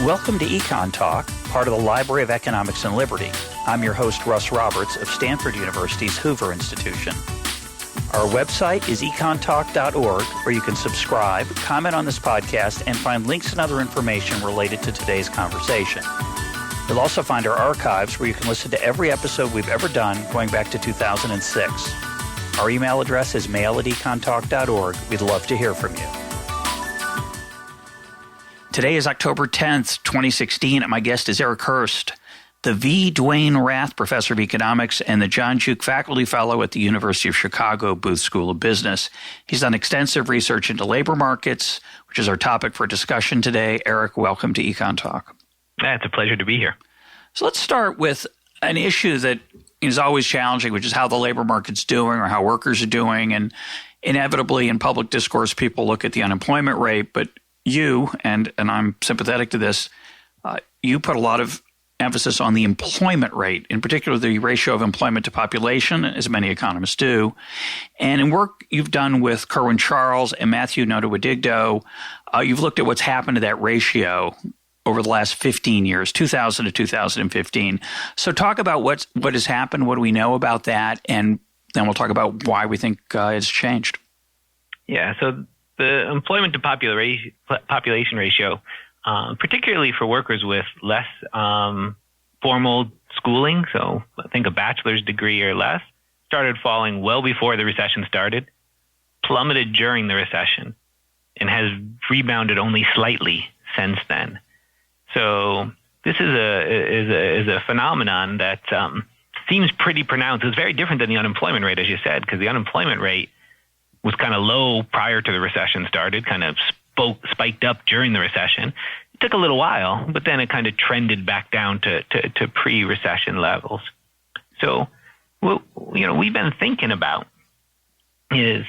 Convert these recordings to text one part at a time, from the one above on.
Welcome to EconTalk, part of the Library of Economics and Liberty. I'm your host, Russ Roberts of Stanford University's Hoover Institution. Our website is econtalk.org, where you can subscribe, comment on this podcast, and find links and other information related to today's conversation. You'll also find our archives where you can listen to every episode we've ever done going back to 2006. Our email address is mail@econtalk.org. We'd love to hear from you. Today is October 10th, 2016, and my guest is Erik Hurst, the V. Dwayne Rath Professor of Economics and the John Juke Faculty Fellow at the University of Chicago Booth School of Business. He's done extensive research into labor markets, which is our topic for discussion today. Erik, welcome to EconTalk. It's a pleasure to be here. So let's start with an issue that is always challenging, which is how the labor market's doing or how workers are doing. And inevitably in public discourse, people look at the unemployment rate, but you, and I'm sympathetic to this, you put a lot of emphasis on the employment rate, in particular the ratio of employment to population, as many economists do. And in work you've done with Kerwin Charles and Matthew Noto-Adigdo, you've looked at what's happened to that ratio over the last 15 years, 2000 to 2015. So talk about what has happened, what do we know about that, and then we'll talk about why we think it's changed. Yeah, so the employment to population ratio, particularly for workers with less formal schooling, so I think a bachelor's degree or less, started falling well before the recession started, plummeted during the recession, and has rebounded only slightly since then. So this is a phenomenon that seems pretty pronounced. It's very different than the unemployment rate, as you said, because the unemployment rate was kind of low prior to the recession started, kind of spiked up during the recession. It took a little while, but then it kind of trended back down to pre-recession levels. So what we've been thinking about is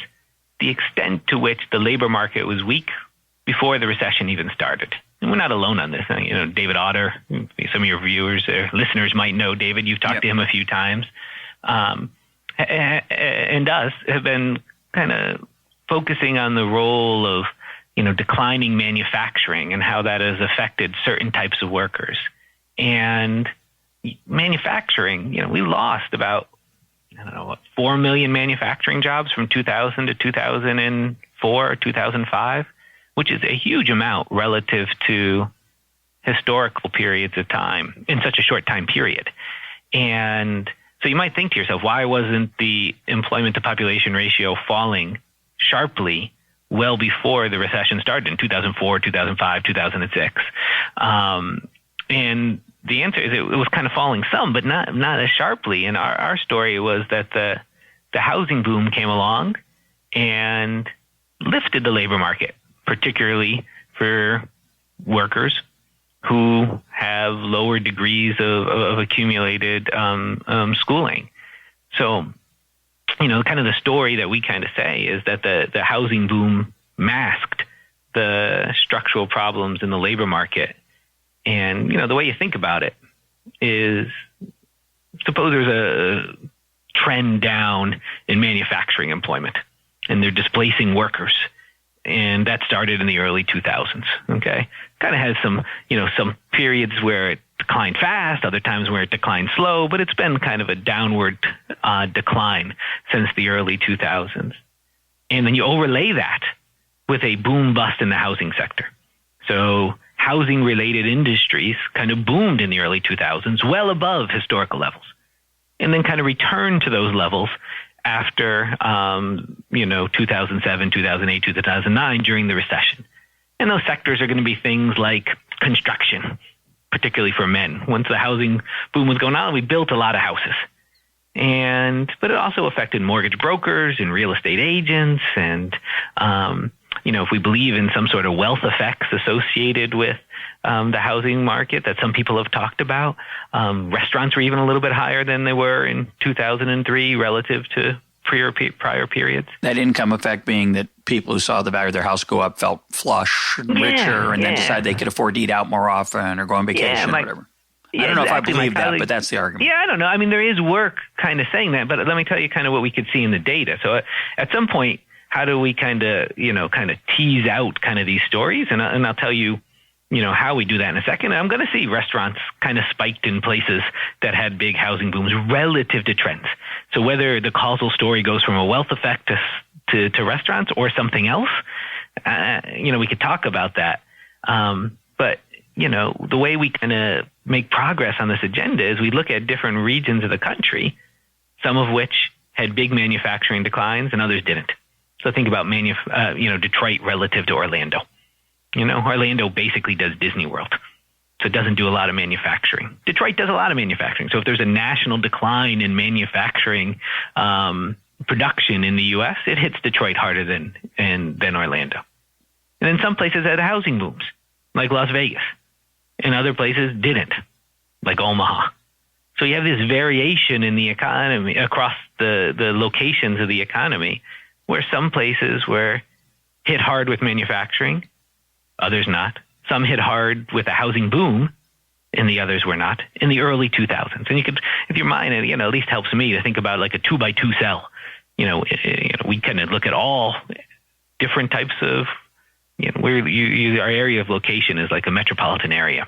the extent to which the labor market was weak before the recession even started. And we're not alone on this. David Otter, some of your viewers or listeners might know David. You've talked to him a few times. And us have been kind of focusing on the role of, declining manufacturing and how that has affected certain types of workers. And manufacturing, we lost about, 4 million manufacturing jobs from 2000 to 2004 or 2005, which is a huge amount relative to historical periods of time in such a short time period. And so you might think to yourself, why wasn't the employment to population ratio falling sharply well before the recession started in 2004, 2005, 2006? And the answer is it was kind of falling some, but not as sharply. And our story was that the housing boom came along and lifted the labor market, particularly for workers who have lower degrees of accumulated schooling. So, kind of the story that we kind of say is that the housing boom masked the structural problems in the labor market. And, the way you think about it is, suppose there's a trend down in manufacturing employment and they're displacing workers. And that started in the early 2000s, okay? Kind of has some periods where it declined fast, other times where it declined slow, but it's been kind of a downward decline since the early 2000s. And then you overlay that with a boom bust in the housing sector. So housing-related industries kind of boomed in the early 2000s, well above historical levels, and then kind of returned to those levels after, 2007, 2008, 2009 during the recession. And those sectors are going to be things like construction, particularly for men. Once the housing boom was going on, we built a lot of houses. But it also affected mortgage brokers and real estate agents. And, if we believe in some sort of wealth effects associated with the housing market that some people have talked about, restaurants were even a little bit higher than they were in 2003 relative to prior periods. That income effect being that people who saw the value of their house go up felt flush and richer and then decided they could afford to eat out more often or go on vacation or whatever. I don't know if I believe that, but that's the argument. Yeah, I don't know. I mean, there is work kind of saying that, but let me tell you kind of what we could see in the data. So at some point, how do we kind of tease out kind of these stories? And I'll tell you, how we do that in a second. I'm going to see restaurants kind of spiked in places that had big housing booms relative to trends. So whether the causal story goes from a wealth effect to restaurants or something else, we could talk about that. But the way we kind of make progress on this agenda is we look at different regions of the country, some of which had big manufacturing declines and others didn't. So think about Detroit relative to Orlando. Orlando basically does Disney World, so it doesn't do a lot of manufacturing. Detroit does a lot of manufacturing. So if there's a national decline in manufacturing production in the U.S., it hits Detroit harder than Orlando. And then some places had housing booms, like Las Vegas, and other places didn't, like Omaha. So you have this variation in the economy across the locations of the economy, where some places were hit hard with manufacturing, others not. Some hit hard with a housing boom, and the others were not in the early 2000s. And you could, if your mind, at least helps me to think about like a 2x2 cell. We kind of look at all different types of, where our area of location is like a metropolitan area.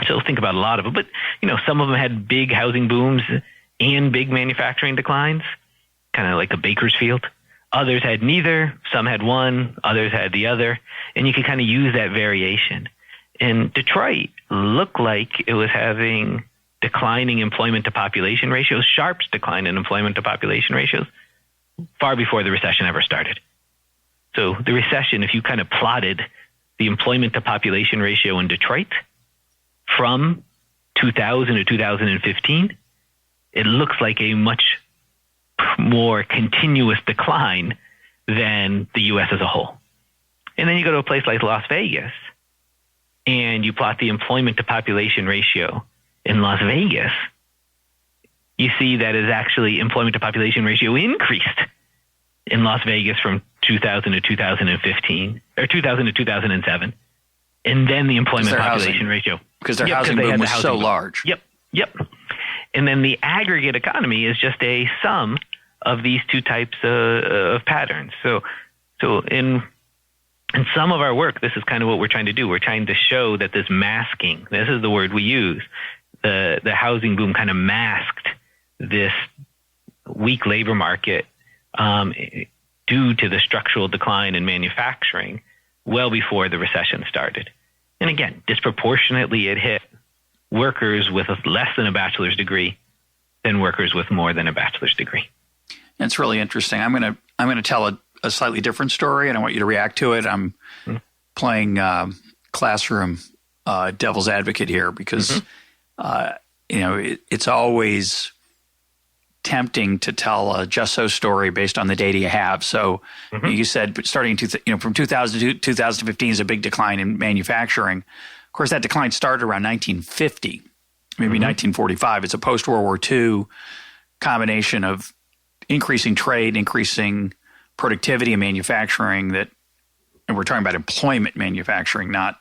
So think about a lot of them, but some of them had big housing booms and big manufacturing declines, kind of like a Bakersfield. Others had neither. Some had one, others had the other, and you could kind of use that variation. And Detroit looked like it was having declining employment to population ratios, sharp decline in employment to population ratios, far before the recession ever started. So the recession, if you kind of plotted the employment to population ratio in Detroit from 2000 to 2015, it looks like a much more continuous decline than the U.S. as a whole. And then you go to a place like Las Vegas and you plot the employment to population ratio in Las Vegas, you see that is actually employment to population ratio increased in Las Vegas from 2000 to 2015, or 2000 to 2007. And then the employment population ratio. Because their housing boom was so large. Yep. And then the aggregate economy is just a sum of these two types of patterns. So in some of our work, this is kind of what we're trying to do. We're trying to show that this masking, this is the word we use, the housing boom kind of masked this weak labor market due to the structural decline in manufacturing well before the recession started. And again, disproportionately it hit workers with less than a bachelor's degree than workers with more than a bachelor's degree. That's really interesting. I'm going to tell a slightly different story, and I want you to react to it. I'm playing classroom devil's advocate here because it's always tempting to tell a just so story based on the data you have. So you said starting from 2000 to 2015 is a big decline in manufacturing. Of course, that decline started around 1950, maybe 1945. It's a post-World War II combination of increasing trade, increasing productivity in manufacturing and we're talking about employment manufacturing, not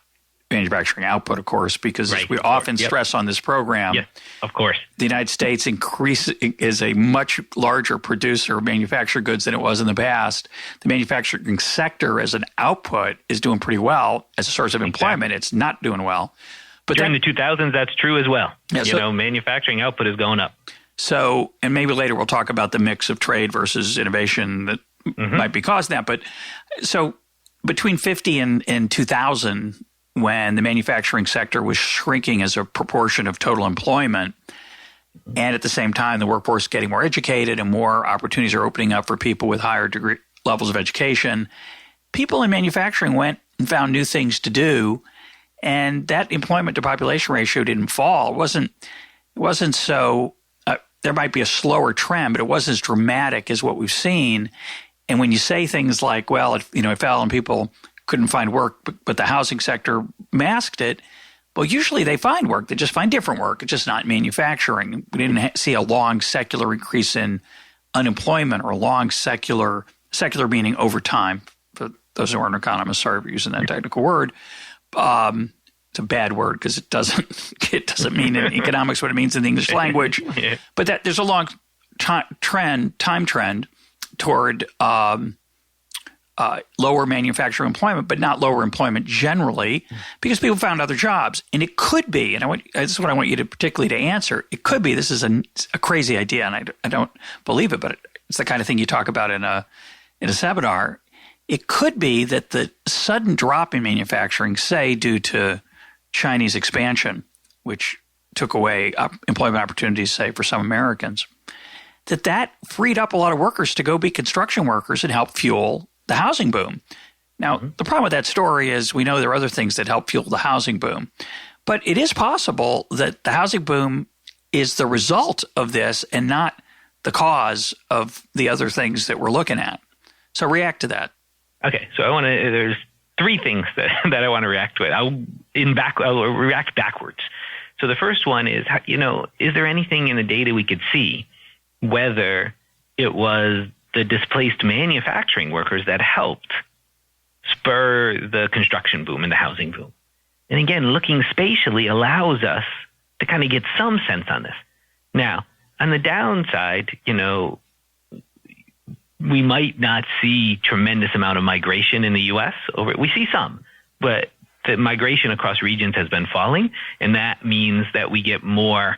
manufacturing output, of course, because we often stress on this program. Yes, of course. The United States is a much larger producer of manufactured goods than it was in the past. The manufacturing sector as an output is doing pretty well. As a source of employment, it's not doing well. But during the 2000s, that's true as well. Yeah, manufacturing output is going up. So, and maybe later we'll talk about the mix of trade versus innovation that might be causing that. But so between 50 and 2000, when the manufacturing sector was shrinking as a proportion of total employment, and at the same time the workforce is getting more educated and more opportunities are opening up for people with higher degree levels of education, people in manufacturing went and found new things to do, and that employment to population ratio didn't fall. It wasn't so there might be a slower trend, but it wasn't as dramatic as what we've seen. And when you say things like, well, it fell and people couldn't find work, but the housing sector masked it, well, usually they find work. They just find different work. It's just not manufacturing. We didn't see a long secular increase in unemployment or a long secular meaning over time. For those who aren't economists, sorry for using that technical word. It's a bad word because it doesn't mean in economics what it means in the English language. Yeah. But there's a long time trend toward lower manufacturing employment, but not lower employment generally, because people found other jobs. And it could be, and this is what I want you to particularly to answer. It could be, this is a crazy idea, and I don't believe it, but it's the kind of thing you talk about in a seminar. It could be that the sudden drop in manufacturing, say due to Chinese expansion, which took away employment opportunities, say, for some Americans, that freed up a lot of workers to go be construction workers and help fuel the housing boom. Now, the problem with that story is we know there are other things that help fuel the housing boom. But it is possible that the housing boom is the result of this and not the cause of the other things that we're looking at. So react to that. Okay, so there's three things that I want to react to it. I'll react backwards. So the first one is, is there anything in the data we could see whether it was the displaced manufacturing workers that helped spur the construction boom and the housing boom? And again, looking spatially allows us to kind of get some sense on this. Now, on the downside, we might not see tremendous amount of migration in the U.S. We see some, but the migration across regions has been falling, and that means that we get more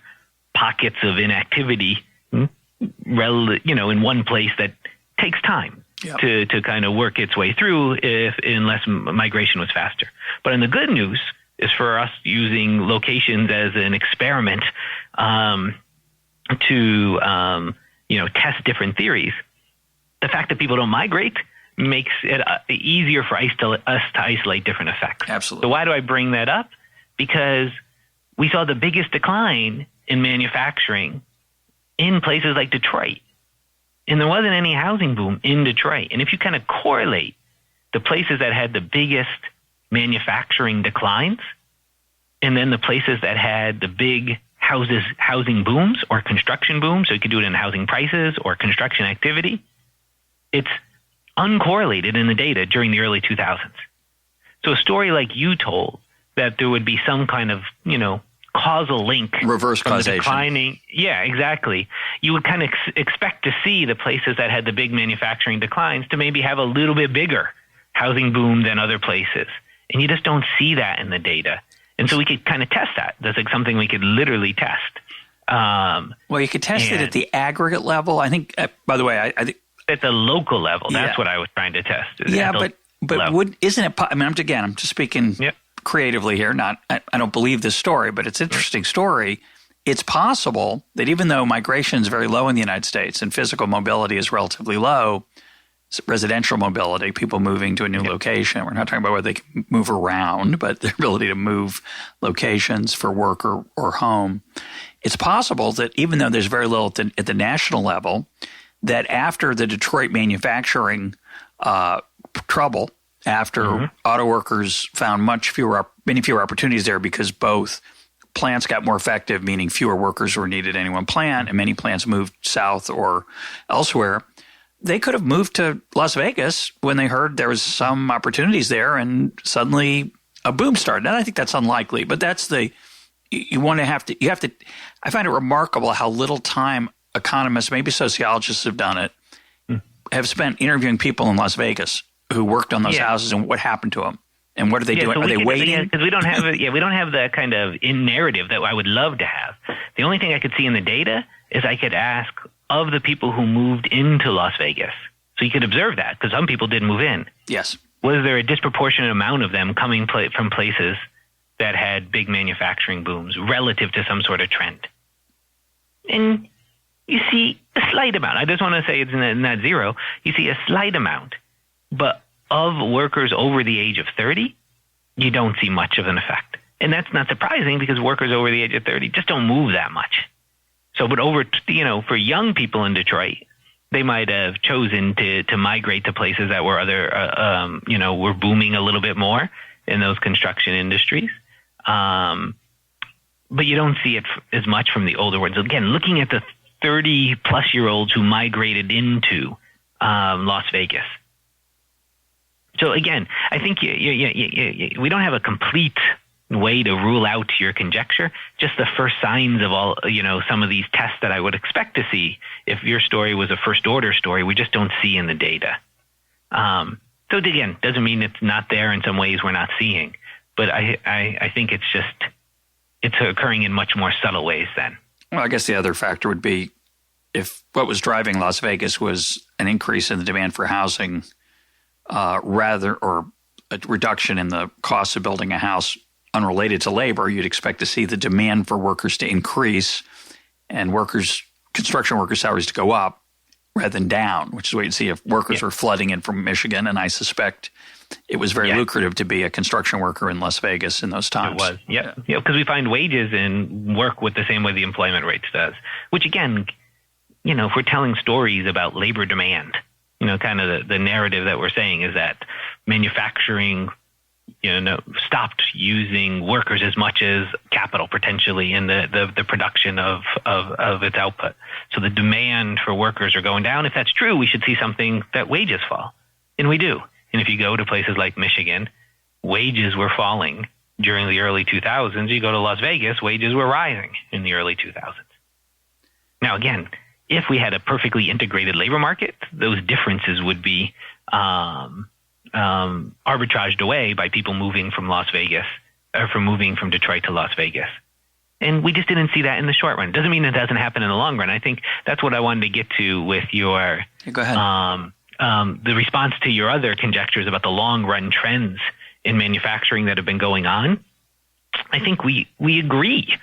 pockets of inactivity, in one place that takes time to kind of work its way through unless migration was faster. But in the good news is for us using locations as an experiment to test different theories. The fact that people don't migrate makes it easier for us to isolate different effects. Absolutely. So why do I bring that up? Because we saw the biggest decline in manufacturing in places like Detroit. And there wasn't any housing boom in Detroit. And if you kind of correlate the places that had the biggest manufacturing declines and then the places that had the big housing booms or construction booms, so you could do it in housing prices or construction activity, it's uncorrelated in the data during the early 2000s. So a story like you told, that there would be some kind of, causal link. Reverse causation. Declining. Yeah, exactly. You would kind of expect to see the places that had the big manufacturing declines to maybe have a little bit bigger housing boom than other places. And you just don't see that in the data. And so we could kind of test that. That's like something we could literally test. Well, you could test it at the aggregate level. I think, by the way, I think at the local level, that's what I was trying to test. Yeah, but isn't it? I mean, I'm just speaking creatively here. I don't believe this story, but it's an interesting story. It's possible that even though migration is very low in the United States and physical mobility is relatively low, residential mobility, people moving to a new location. We're not talking about whether they can move around, but their ability to move locations for work or home. It's possible that even though there's very little at the national level, that after the Detroit manufacturing trouble, after auto workers found many fewer opportunities there because both plants got more effective, meaning fewer workers were needed at any one plant, and many plants moved south or elsewhere, they could have moved to Las Vegas when they heard there was some opportunities there, and suddenly a boom started. And I think that's unlikely, but that's I find it remarkable how little time economists, maybe sociologists have done it, have spent interviewing people in Las Vegas who worked on those houses and what happened to them and what are they doing? So are they waiting? Because we don't have we don't have the kind of narrative that I would love to have. The only thing I could see in the data is I could ask of the people who moved into Las Vegas. So you could observe that because some people did move in. Yes. Was there a disproportionate amount of them coming from places that had big manufacturing booms relative to some sort of trend? And you see a slight amount. I just want to say it's not zero. You see a slight amount. But of workers over the age of 30, you don't see much of an effect. And that's not surprising because workers over the age of 30 just don't move that much. So, but for young people in Detroit, they might have chosen to migrate to places that were were booming a little bit more in those construction industries. But you don't see it as much from the older ones. Again, looking at the 30-plus-year-olds who migrated into Las Vegas. So again, I think we don't have a complete way to rule out your conjecture, just the first signs of all, some of these tests that I would expect to see if your story was a first order story, we just don't see in the data. So again, doesn't mean it's not there in some ways we're not seeing, but I think it's occurring in much more subtle ways then. Well, I guess the other factor would be if what was driving Las Vegas was an increase in the demand for housing, or a reduction in the cost of building a house unrelated to labor, you'd expect to see the demand for workers to increase and construction workers' salaries to go up rather than down, which is what you'd see if workers were flooding in from Michigan. And I suspect it was very lucrative to be a construction worker in Las Vegas in those times. It was, because we find wages and work with the same way the employment rates does, which again, if we're telling stories about labor demand, kind of the narrative that we're saying is that manufacturing, stopped using workers as much as capital potentially in the production of its output. So the demand for workers are going down. If that's true, we should see something that wages fall. And we do. And if you go to places like Michigan, wages were falling during the early 2000s. You go to Las Vegas, wages were rising in the early 2000s. Now, again, if we had a perfectly integrated labor market, those differences would be arbitraged away by people moving from Las Vegas or from moving from Detroit to Las Vegas. And we just didn't see that in the short run. Doesn't mean it doesn't happen in the long run. I think that's what I wanted to get to with your Go ahead. The response to your other conjectures about the long run trends in manufacturing that have been going on. I think we agree.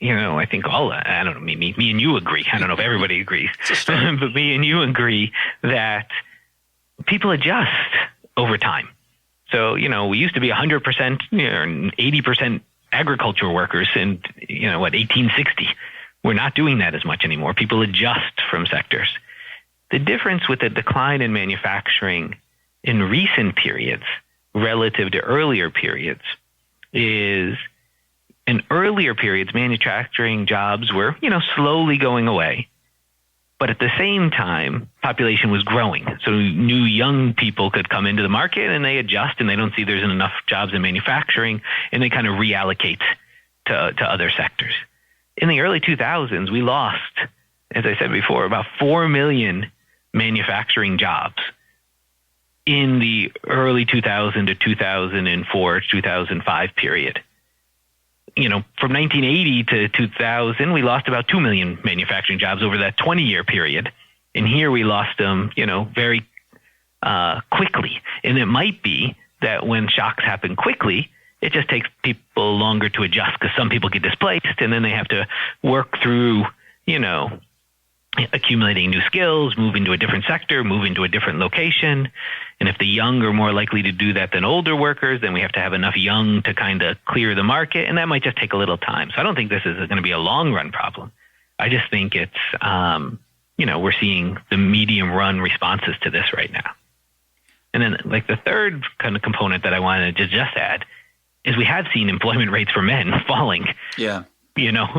I think I don't know, me and you agree. I don't know if everybody agrees, but me and you agree that people adjust over time. So, we used to be 100%, 80% agriculture workers in, 1860. We're not doing that as much anymore. People adjust from sectors. The difference with the decline in manufacturing in recent periods relative to earlier periods is in earlier periods, manufacturing jobs were, slowly going away. But at the same time, population was growing. So new young people could come into the market and they adjust and they don't see there's enough jobs in manufacturing and they kind of reallocate to other sectors. In the early 2000s, we lost, as I said before, about 4 million manufacturing jobs in the early 2000 to 2004, 2005 period. From 1980 to 2000, we lost about 2 million manufacturing jobs over that 20-year period. And here we lost them, very quickly. And it might be that when shocks happen quickly, it just takes people longer to adjust because some people get displaced and then they have to work through, accumulating new skills, move into a different sector, move into a different location. And if the young are more likely to do that than older workers, then we have to have enough young to kind of clear the market. And that might just take a little time. So I don't think this is going to be a long run problem. I just think it's, we're seeing the medium run responses to this right now. And then like the third kind of component that I wanted to just add is we have seen employment rates for men falling. Yeah.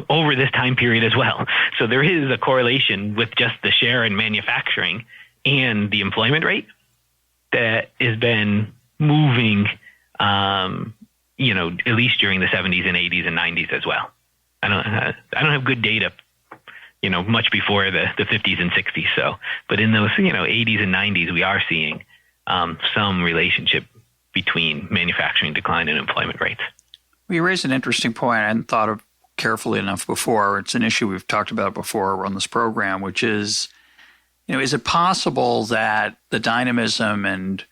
Over this time period as well. So there is a correlation with just the share in manufacturing and the employment rate that has been moving, at least during the 70s and 80s and 90s as well. I don't have good data, much before the 50s and 60s. So, but in those, 80s and 90s, we are seeing some relationship between manufacturing decline and employment rates. Well, you raised an interesting point I hadn't thought of carefully enough before. It's an issue we've talked about before on this program, which is, is it possible that the dynamism and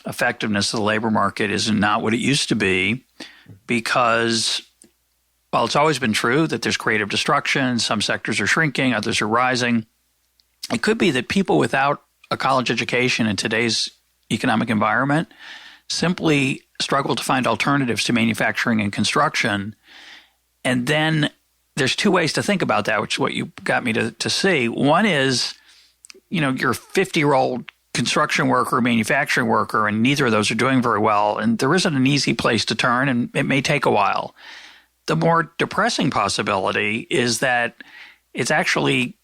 effectiveness of the labor market is not what it used to be because, while it's always been true that there's creative destruction, some sectors are shrinking, others are rising, it could be that people without a college education in today's economic environment simply struggle to find alternatives to manufacturing and construction. And then there's two ways to think about that, which is what you got me to see. One is, you're a 50-year-old construction worker, manufacturing worker, and neither of those are doing very well. And there isn't an easy place to turn, and it may take a while. The more depressing possibility is that it's actually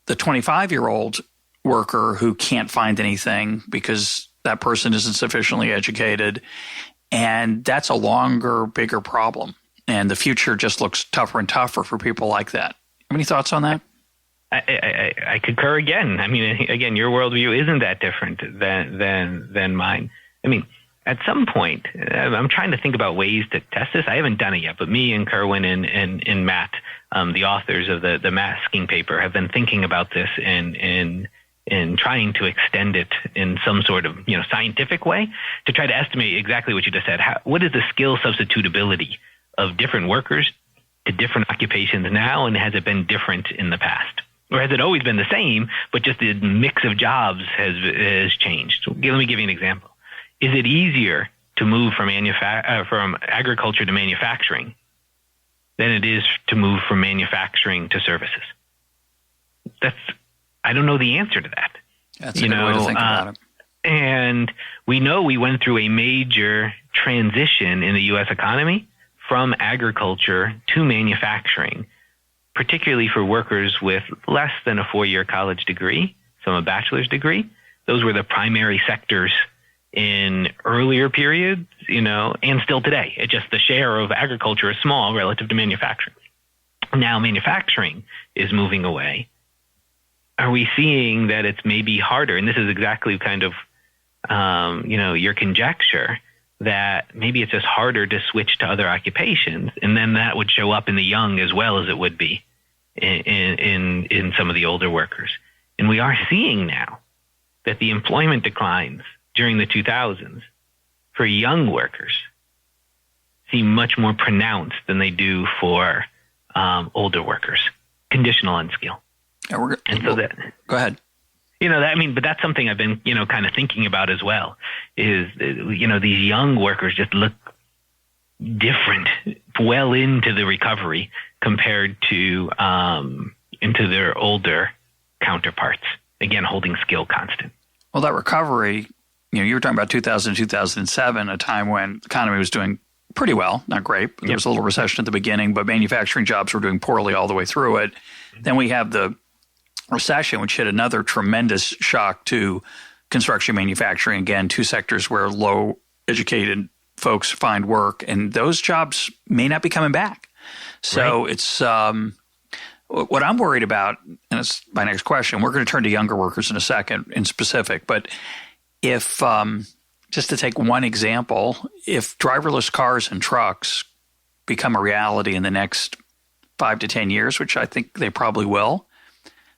the 25-year-old worker who can't find anything because that person isn't sufficiently educated. And that's a longer, bigger problem. And the future just looks tougher and tougher for people like that. Have any thoughts on that? I concur again. I mean, again, your worldview isn't that different than mine. I mean, at some point, I'm trying to think about ways to test this. I haven't done it yet, but me and Kerwin and Matt, the authors of the masking paper, have been thinking about this and trying to extend it in some sort of scientific way to try to estimate exactly what you just said. What is the skill substitutability of different workers to different occupations now, and has it been different in the past? Or has it always been the same, but just the mix of jobs has changed? Let me give you an example. Is it easier to move from agriculture to manufacturing than it is to move from manufacturing to services? I don't know the answer to that. That's a good way to think about it. And we know we went through a major transition in the U.S. economy from agriculture to manufacturing, particularly for workers with less than a 4-year college degree, some a bachelor's degree. Those were the primary sectors in earlier periods, and still today. It's just the share of agriculture is small relative to manufacturing. Now manufacturing is moving away. Are we seeing that it's maybe harder? And this is exactly kind of, your conjecture that maybe it's just harder to switch to other occupations. And then that would show up in the young as well as it would be in some of the older workers. And we are seeing now that the employment declines during the 2000s for young workers seem much more pronounced than they do for older workers, conditional on skill. Yeah, go ahead. But that's something I've been, kind of thinking about as well, is, these young workers just look different well into the recovery compared to into their older counterparts, again, holding skill constant. Well, that recovery, you were talking about 2000 to 2007, a time when the economy was doing pretty well, not great. There was a little recession at the beginning, but manufacturing jobs were doing poorly all the way through it. Then we have the recession, which hit another tremendous shock to construction manufacturing. Again, two sectors where low educated folks find work, and those jobs may not be coming back. So It's what I'm worried about, and it's my next question. We're going to turn to younger workers in a second in specific, but if just to take one example, if driverless cars and trucks become a reality in the next 5 to 10 years, which I think they probably will,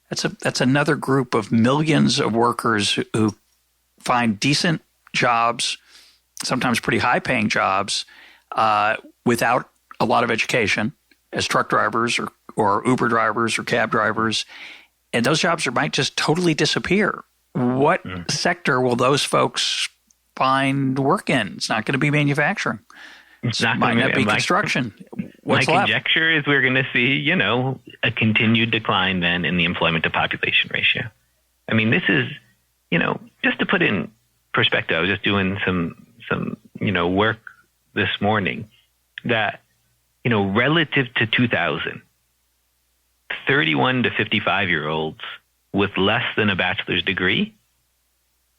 that's another group of millions of workers who find decent jobs, sometimes pretty high-paying jobs, without a lot of education as truck drivers or Uber drivers or cab drivers, and those jobs might just totally disappear. What sector will those folks find work in? It's not going to be manufacturing. It might not be construction. What's my left? Conjecture is we're going to see, a continued decline then in the employment to population ratio. I mean, this is, just to put in perspective, I was just doing some work this morning that, relative to 2000, 31 to 55-year-olds with less than a bachelor's degree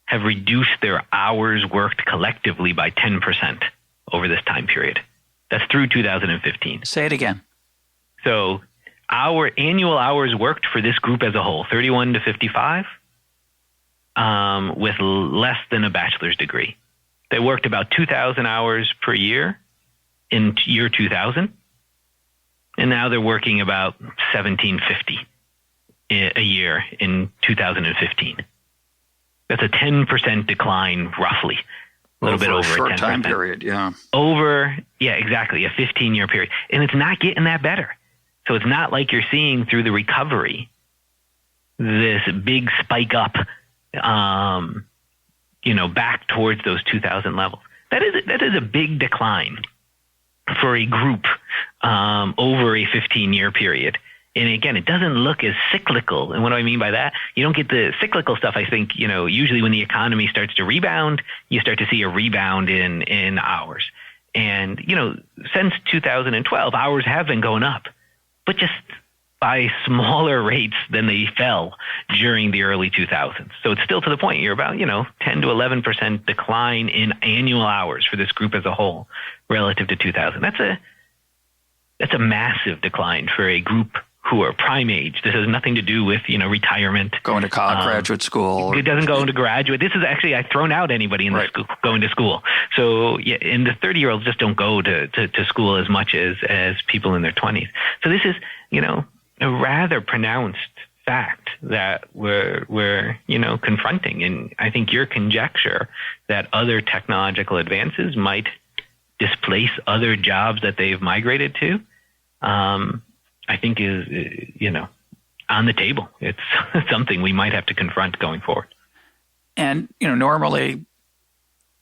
have reduced their hours worked collectively by 10% over this time period. That's through 2015. Say it again. So our annual hours worked for this group as a whole, 31 to 55, with less than a bachelor's degree. They worked about 2,000 hours per year in year 2000, and now they're working about 1,750 a year in 2015. That's a 10% decline, roughly. A little bit over a short 10% time period, yeah. Exactly, a 15-year period. And it's not getting that better. So it's not like you're seeing through the recovery this big spike up, back towards those 2000 levels. That is a big decline for a group over a 15-year period. And again, it doesn't look as cyclical. And what do I mean by that? You don't get the cyclical stuff. I think, usually when the economy starts to rebound, you start to see a rebound in hours. And, since 2012, hours have been going up, but just by smaller rates than they fell during the early 2000s. So it's still to the point you're about, 10 to 11% decline in annual hours for this group as a whole relative to 2000. That's a massive decline for a group who are prime age. This has nothing to do with, retirement. Going to college, graduate school. It doesn't go into graduate. This is actually, I've thrown out anybody in the school going to school. So, and the 30-year-olds just don't go to school as much as people in their 20s. So this is, a rather pronounced fact that we're confronting. And I think your conjecture that other technological advances might displace other jobs that they've migrated to, I think is, on the table. It's something we might have to confront going forward. And, normally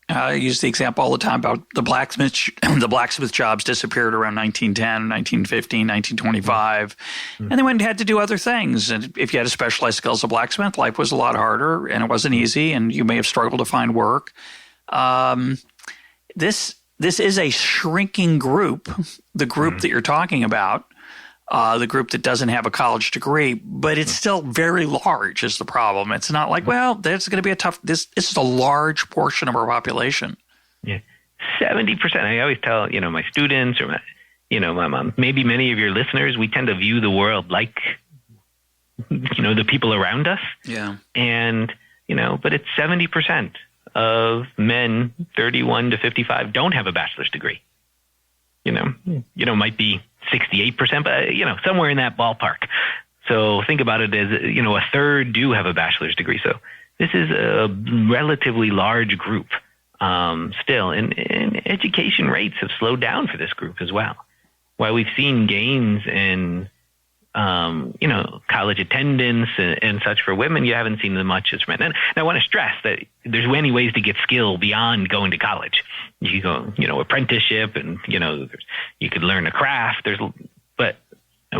I use the example all the time about the blacksmith jobs disappeared around 1910, 1915, 1925, and they went and had to do other things. And if you had a specialized skill as a blacksmith, life was a lot harder and it wasn't easy, and you may have struggled to find work. This is a shrinking group, the group that you're talking about. The group that doesn't have a college degree, but it's still very large is the problem. It's not like, well, there's going to be this is a large portion of our population. Yeah. 70%. I always tell, my students or my mom, maybe many of your listeners, we tend to view the world like, the people around us. Yeah. And, but it's 70% of men 31 to 55 don't have a bachelor's degree. Might be 68%, but, somewhere in that ballpark. So think about it as, a third do have a bachelor's degree. So this is a relatively large group still. And education rates have slowed down for this group as well. While we've seen gains in, college attendance and such for women, you haven't seen as much as men. And I want to stress that there's many ways to get skill beyond going to college. You go, apprenticeship, and, you could learn a craft. But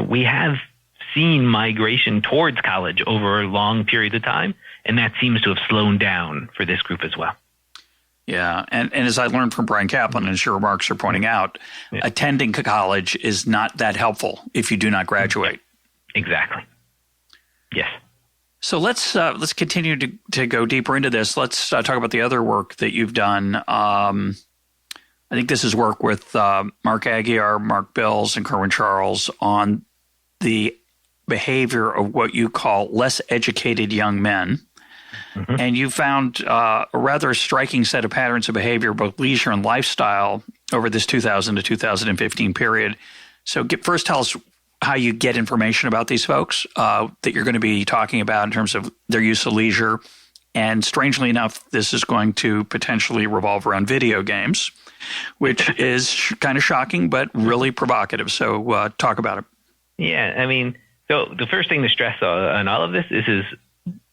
we have seen migration towards college over long periods of time, and that seems to have slowed down for this group as well. Yeah, and as I learned from Brian Kaplan, and as your remarks are pointing out, attending college is not that helpful if you do not graduate. Exactly. Yes. So let's continue to go deeper into this. Let's talk about the other work that you've done. I think this is work with Mark Aguiar, Mark Bills, and Kerwin Charles on the behavior of what you call less educated young men. Mm-hmm. And you found a rather striking set of patterns of behavior, both leisure and lifestyle, over this 2000 to 2015 period. So first tell us how you get information about these folks that you're going to be talking about in terms of their use of leisure. And strangely enough, this is going to potentially revolve around video games, which is kind of shocking, but really provocative. So talk about it. Yeah, so the first thing to stress on all of this is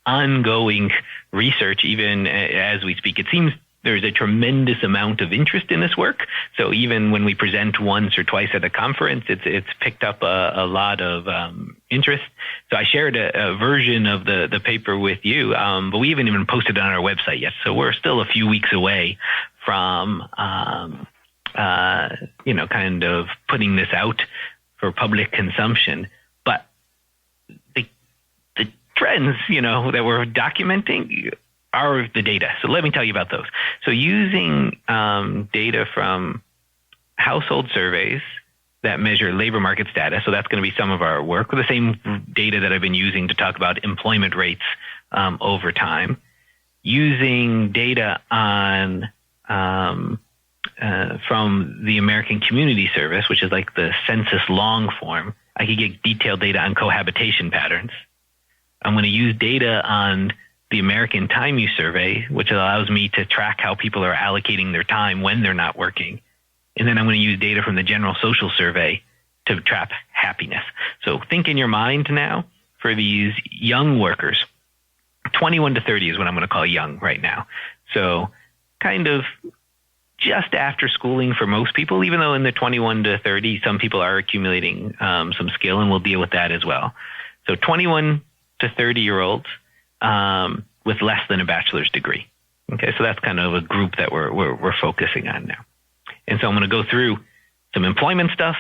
ongoing research, even as we speak. It seems there's a tremendous amount of interest in this work. So even when we present once or twice at a conference, it's picked up a lot of interest. So I shared a version of the paper with you, but we haven't even posted it on our website yet. So we're still a few weeks away from, kind of putting this out for public consumption. But the trends, that we're documenting are the data. So let me tell you about those. So using data from household surveys that measure labor market status, so that's going to be some of our work, with the same data that I've been using to talk about employment rates over time, using data on from the American Community Service, which is like the census long form. I could get detailed data on cohabitation patterns. I'm going to use data on the American Time Use Survey, which allows me to track how people are allocating their time when they're not working. And then I'm going to use data from the General Social Survey to track happiness. So think in your mind now for these young workers. 21 to 30 is what I'm going to call young right now. So kind of just after schooling for most people, even though in the 21 to 30, some people are accumulating some skill, and we'll deal with that as well. So 21 to 30-year-olds with less than a bachelor's degree. Okay, so that's kind of a group that we're focusing on now. And so I'm going to go through some employment stuff.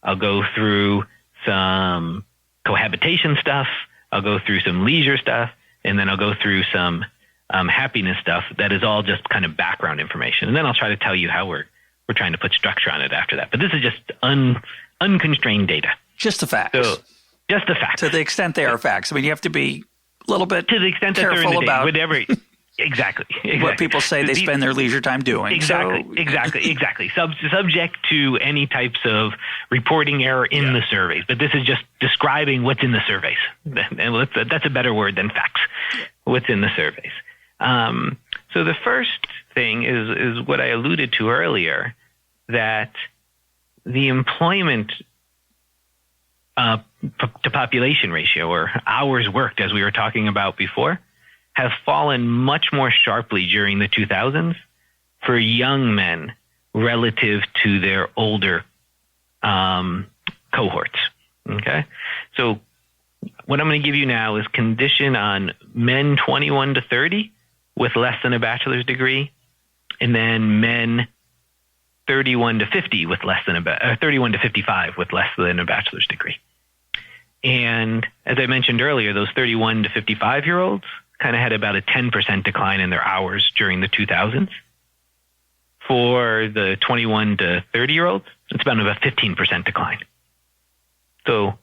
I'll go through some cohabitation stuff. I'll go through some leisure stuff, and then I'll go through some happiness stuff that is all just kind of background information. And then I'll try to tell you how we're trying to put structure on it after that. But this is just unconstrained data. Just the facts. So, Just the facts. To the extent they are facts. I mean, you have to be a little bit to the extent that they're in the about whatever. Exactly. what people say they spend their leisure time doing. Exactly. Subject to any types of reporting error in the surveys, but this is just describing what's in the surveys, and that's a better word than facts. What's in the surveys. So the first thing is what I alluded to earlier, that the employment to population ratio, or hours worked, as we were talking about before, have fallen much more sharply during the 2000s for young men relative to their older cohorts. Okay? So what I'm going to give you now is condition on men 21 to 30 with less than a bachelor's degree, and then men 31 to 50 with less than 31 to 55 with less than a bachelor's degree. And as I mentioned earlier, those 31 to 55-year-olds kind of had about a 10% decline in their hours during the 2000s. For the 21 to 30-year-olds, it's about a 15% decline. So,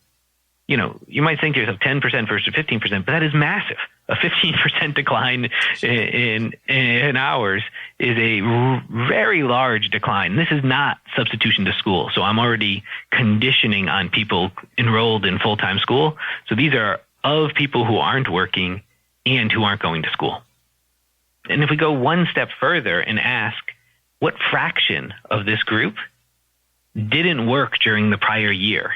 you might think to yourself 10% versus 15%, but that is massive. A 15% decline in hours is a very large decline. This is not substitution to school. So I'm already conditioning on people enrolled in full-time school. So these are of people who aren't working and who aren't going to school. And if we go one step further and ask, what fraction of this group didn't work during the prior year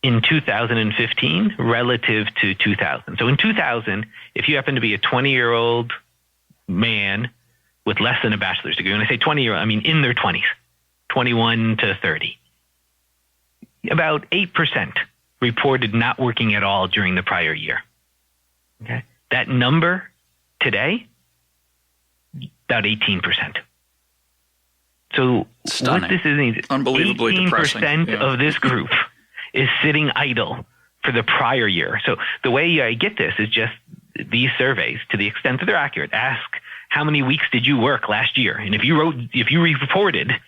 in 2015 relative to 2000? So in 2000, if you happen to be a 20-year-old man with less than a bachelor's degree, when I say 20-year-old, I mean in their 20s, 21 to 30, about 8% reported not working at all during the prior year. Okay. That number today, about 18%. So stunning. What this is Unbelievably 18% depressing. of this group is sitting idle for the prior year. So the way I get this is just these surveys, to the extent that they're accurate, ask how many weeks did you work last year? And if you reported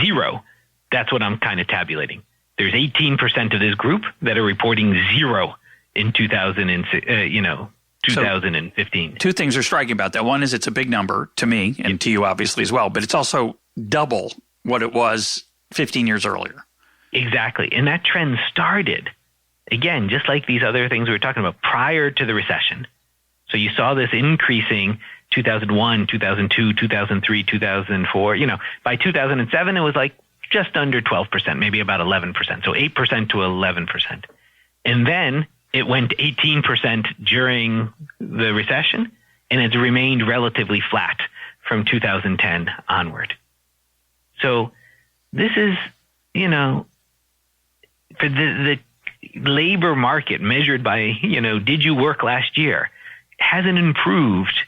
0, that's what I'm kind of tabulating. There's 18% of this group that are reporting 0 in 2015. So, two things are striking about that. One is it's a big number to me and to you obviously as well, but it's also double what it was 15 years earlier. Exactly. And that trend started, again, just like these other things we were talking about, prior to the recession. So you saw this increasing 2001, 2002, 2003, 2004. By 2007, it was like just under 12%, maybe about 11%. So 8% to 11%. And then it went 18% during the recession, and it's remained relatively flat from 2010 onward. So this is, for the labor market measured by, did you work last year, hasn't improved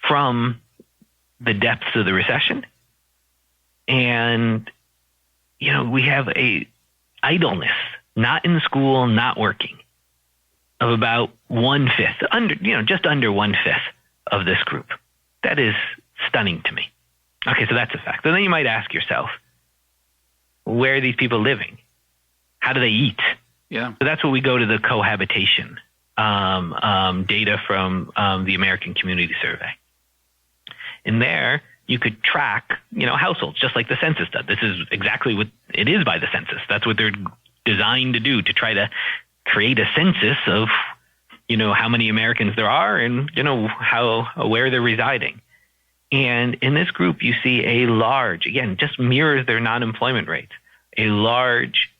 from the depths of the recession. And, we have a idleness, not in school, not working, of about 1/5, just under 1/5 of this group. That is stunning to me. Okay, so that's a fact. So then you might ask yourself, where are these people living? How do they eat? Yeah. So that's what we go to the cohabitation data from the American Community Survey. And there you could track, households, just like the census does. This is exactly what it is by the census. That's what they're designed to do, to try to create a census of, how many Americans there are and, where they're residing. And in this group, you see a large, again, just mirrors their non-employment rates, a large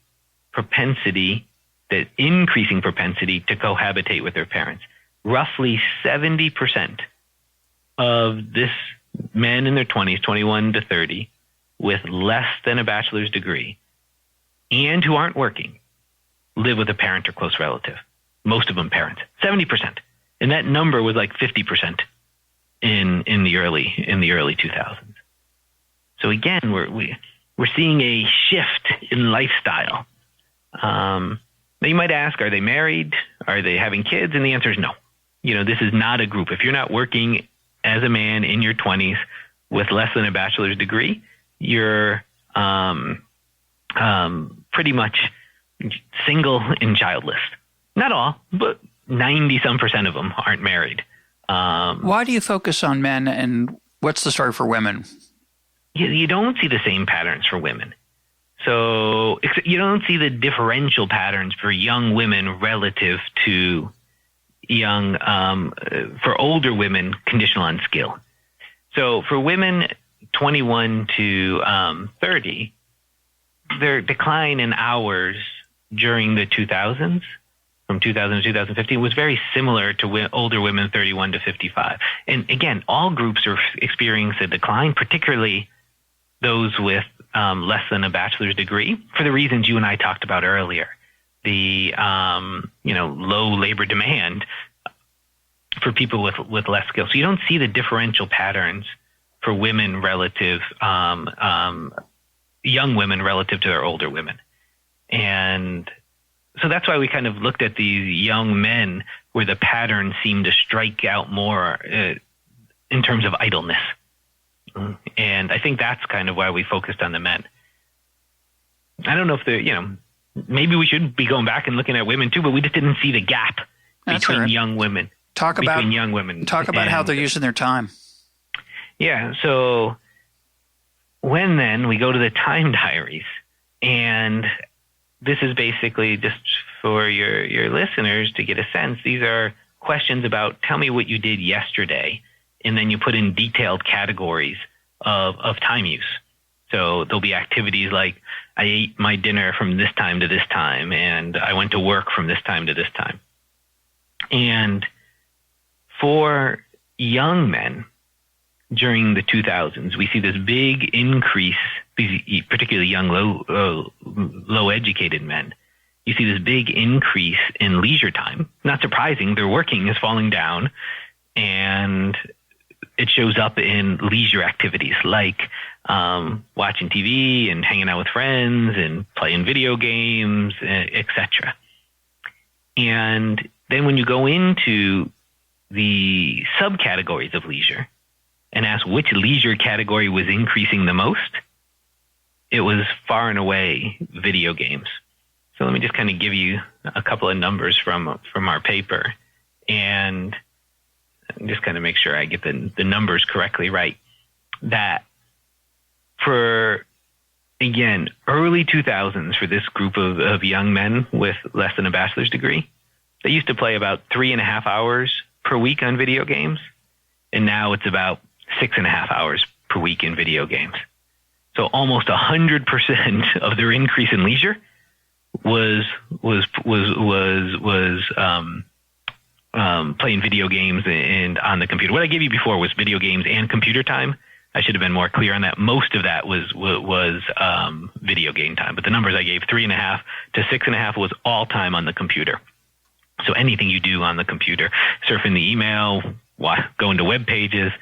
propensity, that increasing propensity to cohabitate with their parents. Roughly 70% of this men in their 20s, 21 to 30, with less than a bachelor's degree and who aren't working, live with a parent or close relative. Most of them parents, 70%. And that number was like 50% in the early 2000s. So again, we're seeing a shift in lifestyle. Now you might ask, are they married? Are they having kids? And the answer is no. This is not a group. If you're not working as a man in your 20s with less than a bachelor's degree, you're pretty much single and childless. Not all, but 90-some% of them aren't married. Why do you focus on men, and what's the story for women? You don't see the same patterns for women. So you don't see the differential patterns for young women relative to for older women conditional on skill. So for women 21 to 30, their decline in hours during the 2000s, from 2000 to 2015, was very similar to older women 31 to 55. And again, all groups are experiencing a decline, particularly those with less than a bachelor's degree, for the reasons you and I talked about earlier. The low labor demand for people with less skill. So you don't see the differential patterns for women relative, young women relative to their older women. And so that's why we kind of looked at these young men where the patterns seem to strike out more in terms of idleness. And I think that's kind of why we focused on the men. I don't know if maybe we should be going back and looking at women too, but we just didn't see the gap between young women. Talk about how they're using their time. Yeah. So then we go to the time diaries, and this is basically just for your listeners to get a sense. These are questions about, tell me what you did yesterday. And then you put in detailed categories of time use. So there'll be activities like, I ate my dinner from this time to this time, and I went to work from this time to this time. And for young men during the 2000s, we see this big increase, particularly young, low educated men. You see this big increase in leisure time. Not surprising, their working is falling down, and it shows up in leisure activities like watching TV and hanging out with friends and playing video games, etc. And then when you go into the subcategories of leisure and ask which leisure category was increasing the most, it was far and away video games. So let me just kind of give you a couple of numbers from our paper, and just kind of make sure I get the numbers correctly right. That for, again, early 2000s, for this group of young men with less than a bachelor's degree, they used to play about 3.5 hours per week on video games. And now it's about 6.5 hours per week in video games. So almost 100% of their increase in leisure was playing video games and on the computer. What I gave you before was video games and computer time. I should have been more clear on that. Most of that was video game time, but the numbers I gave, 3.5 to 6.5, was all time on the computer. So anything you do on the computer, surfing the email, going to web pages,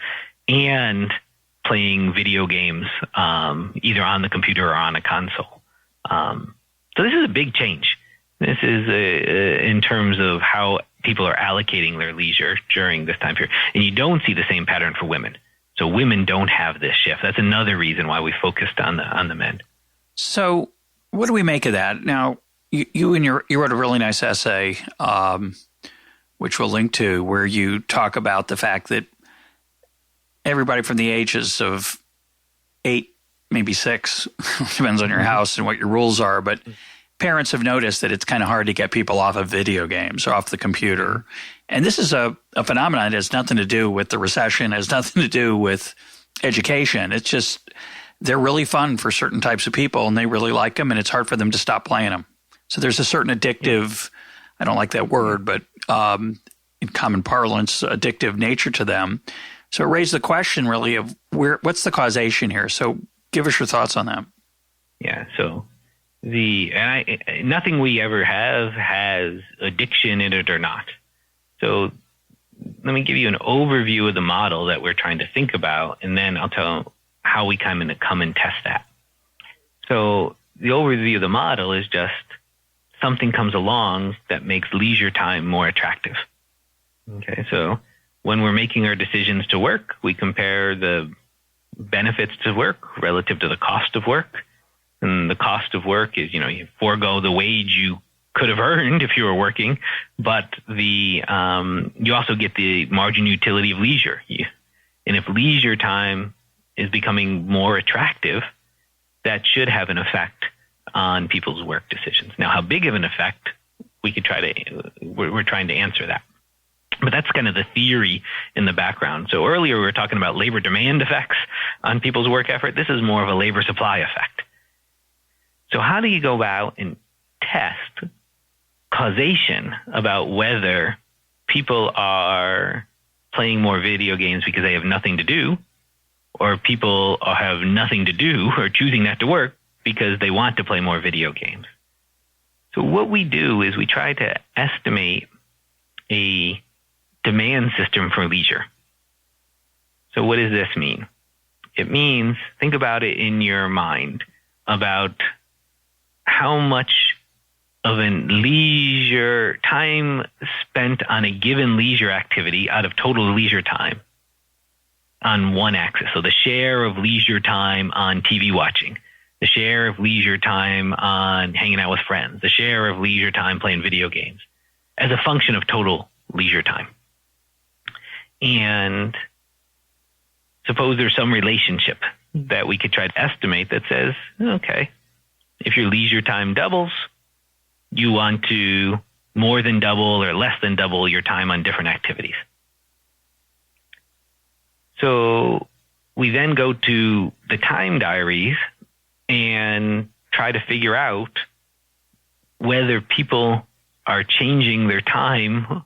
and playing video games, either on the computer or on a console. So this is a big change. This is in terms of how people are allocating their leisure during this time period. And you don't see the same pattern for women. So women don't have this shift. That's another reason why we focused on the men. So what do we make of that? Now, you wrote a really nice essay, which we'll link to, where you talk about the fact that everybody from the ages of 8, maybe 6, depends on your house and what your rules are, but parents have noticed that it's kind of hard to get people off of video games or off the computer. And this is a phenomenon that has nothing to do with the recession, has nothing to do with education. It's just they're really fun for certain types of people, and they really like them, and it's hard for them to stop playing them. So there's a certain addictive, I don't like that word, but in common parlance, addictive nature to them. So it raised the question really of what's the causation here? So give us your thoughts on that. Yeah, so nothing we ever have has addiction in it or not. So let me give you an overview of the model that we're trying to think about, and then I'll tell how we come and test that. So the overview of the model is just something comes along that makes leisure time more attractive. Okay, so when we're making our decisions to work, we compare the benefits to work relative to the cost of work. And the cost of work is, you forego the wage you could have earned if you were working, but you also get the margin utility of leisure. And if leisure time is becoming more attractive, that should have an effect on people's work decisions. Now, how big of an effect we're trying to answer that. But that's kind of the theory in the background. So earlier we were talking about labor demand effects on people's work effort. This is more of a labor supply effect. So how do you go about and test causation about whether people are playing more video games because they have nothing to do, or people have nothing to do or choosing not to work because they want to play more video games? So what we do is we try to estimate a demand system for leisure. So what does this mean? It means, think about it in your mind about how much of a leisure time spent on a given leisure activity out of total leisure time on one axis. So the share of leisure time on TV watching, the share of leisure time on hanging out with friends, the share of leisure time playing video games as a function of total leisure time. And suppose there's some relationship that we could try to estimate that says, okay, if your leisure time doubles, you want to more than double or less than double your time on different activities. So we then go to the time diaries and try to figure out whether people are changing their time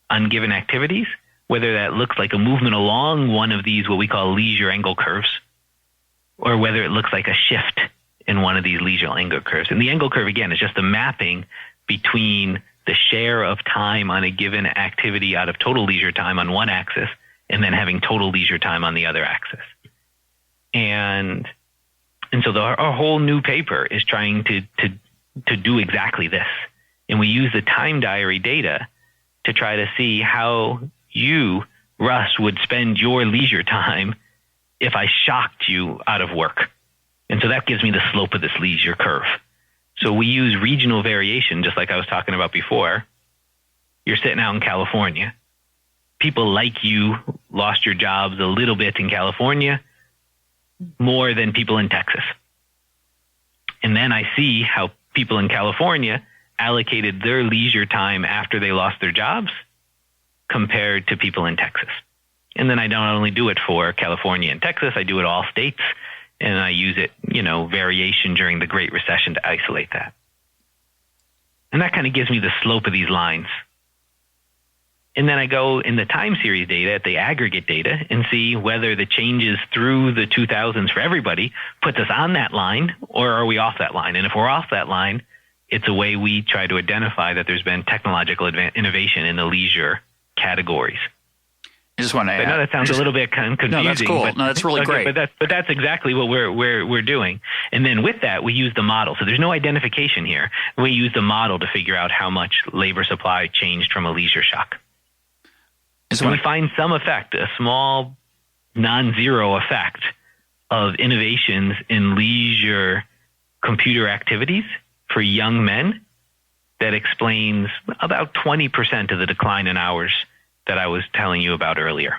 on given activities, whether that looks like a movement along one of these, what we call leisure angle curves, or whether it looks like a shift in one of these leisure angle curves. And the angle curve, again, is just the mapping between the share of time on a given activity out of total leisure time on one axis and then having total leisure time on the other axis. And so our whole new paper is trying to do exactly this. And we use the time diary data to try to see how you, Russ, would spend your leisure time if I shocked you out of work. And so that gives me the slope of this leisure curve. So we use regional variation, just like I was talking about before. You're sitting out in California. People like you lost your jobs a little bit in California, more than people in Texas. And then I see how people in California allocated their leisure time after they lost their jobs compared to people in Texas. And then I don't only do it for California and Texas, I do it all states. And I use it, variation during the Great Recession to isolate that. And that kind of gives me the slope of these lines. And then I go in the time series data, at the aggregate data, and see whether the changes through the 2000s for everybody puts us on that line, or are we off that line? And if we're off that line, it's a way we try to identify that there's been technological innovation in the leisure categories. I just want to. I know that sounds a little bit confusing. No, that's cool. But, no, that's really great. But that's exactly what we're doing. And then with that, we use the model. So there's no identification here. We use the model to figure out how much labor supply changed from a leisure shock. So we find some effect, a small non-zero effect of innovations in leisure computer activities for young men that explains about 20% of the decline in hours that I was telling you about earlier.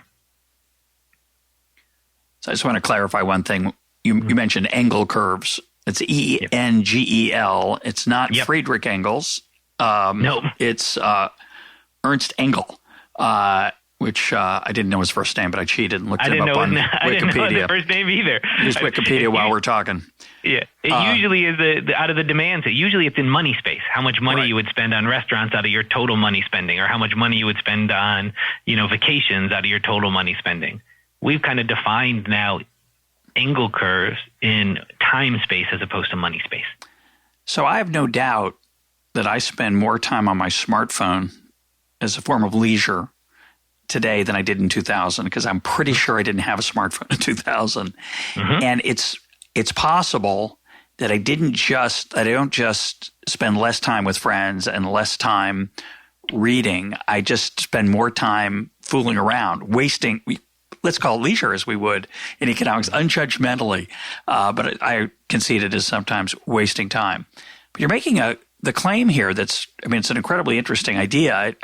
So I just want to clarify one thing. You mentioned angle curves. It's E-N-G-E-L. It's not Friedrich Engels. No. It's Ernst Engel, which I didn't know his first name, but I cheated and looked him up on Wikipedia. I didn't know his first name either. Use Wikipedia while we're talking. Yeah, it usually is out of the demand. So usually it's in money space. How much money you would spend on restaurants out of your total money spending, or how much money you would spend on, vacations out of your total money spending. We've kind of defined now angle curves in time space as opposed to money space. So I have no doubt that I spend more time on my smartphone as a form of leisure today than I did in 2000, because I'm pretty sure I didn't have a smartphone in 2000. Mm-hmm. And it's possible that I don't just spend less time with friends and less time reading. I just spend more time fooling around, wasting let's call it leisure as we would in economics, unjudgmentally. But I concede it is sometimes wasting time. But you're making the claim here it's an incredibly interesting idea.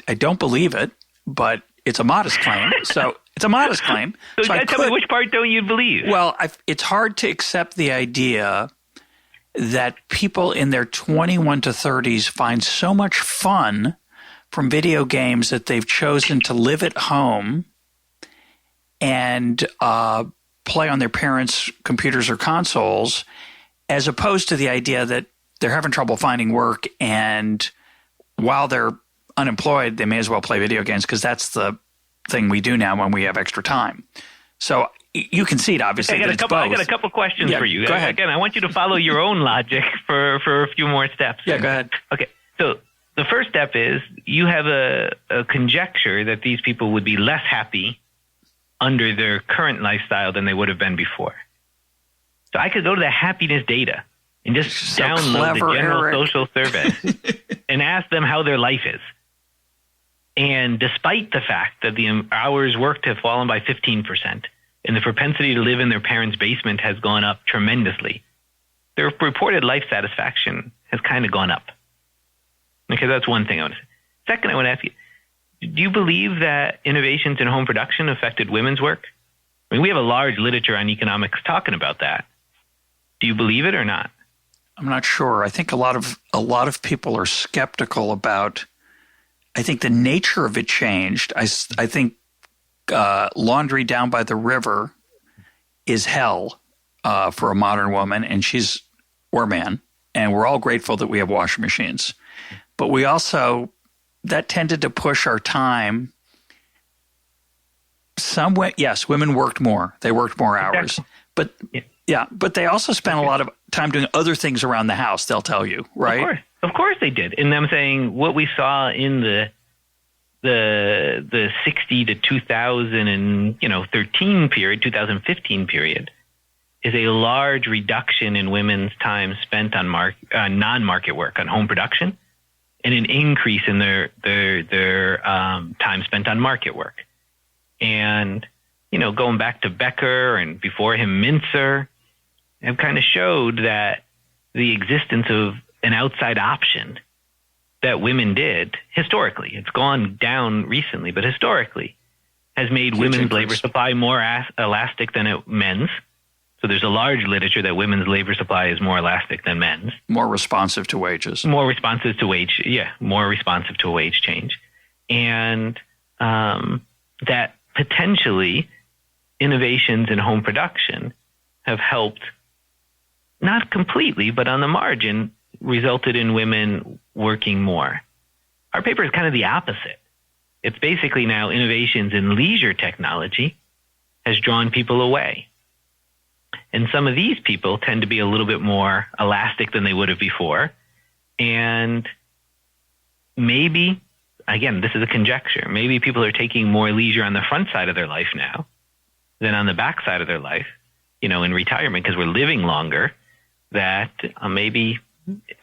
I don't believe it, but it's a modest claim. So it's a modest claim. So tell me, which part don't you believe? Well, it's hard to accept the idea that people in their 21 to 30s find so much fun from video games that they've chosen to live at home and play on their parents' computers or consoles, as opposed to the idea that they're having trouble finding work, and while they're unemployed, they may as well play video games because that's the thing we do now when we have extra time. So you concede, obviously, that it's both. I got a couple questions for you. Go ahead. Again, I want you to follow your own logic for a few more steps. Yeah, go ahead. Okay, so the first step is you have a conjecture that these people would be less happy under their current lifestyle than they would have been before. So I could go to the happiness data and just download the general social survey and ask them how their life is. And despite the fact that the hours worked have fallen by 15% and the propensity to live in their parents' basement has gone up tremendously, their reported life satisfaction has kind of gone up. Okay, that's one thing I want to say. Second, I want to ask you, do you believe that innovations in home production affected women's work? I mean, we have a large literature on economics talking about that. Do you believe it or not? I'm not sure. I think a lot of people are skeptical about. I think the nature of it changed. I think laundry down by the river is hell for a modern woman, and or man, and we're all grateful that we have washing machines. But we also, that tended to push our time. Yes, women worked more. They worked more hours. Exactly. But they also spent a lot of time doing other things around the house, they'll tell you, right? Of course they did. And I'm saying what we saw in the 60 to 2013 period, 2015 period, is a large reduction in women's time spent on non-market work, on home production, and an increase in their time spent on market work. And, going back to Becker and before him Mintzer, have kind of showed that the existence of an outside option that women did historically, it's gone down recently, but historically has made women's labor supply more elastic than men's. So there's a large literature that women's labor supply is more elastic than men's. More responsive to wages. More responsive to wage change. And that potentially innovations in home production have helped, not completely, but on the margin, resulted in women working more. Our paper is kind of the opposite. It's basically now innovations in leisure technology has drawn people away. And some of these people tend to be a little bit more elastic than they would have before. And maybe, again, this is a conjecture, maybe people are taking more leisure on the front side of their life now than on the back side of their life, in retirement, because we're living longer, that maybe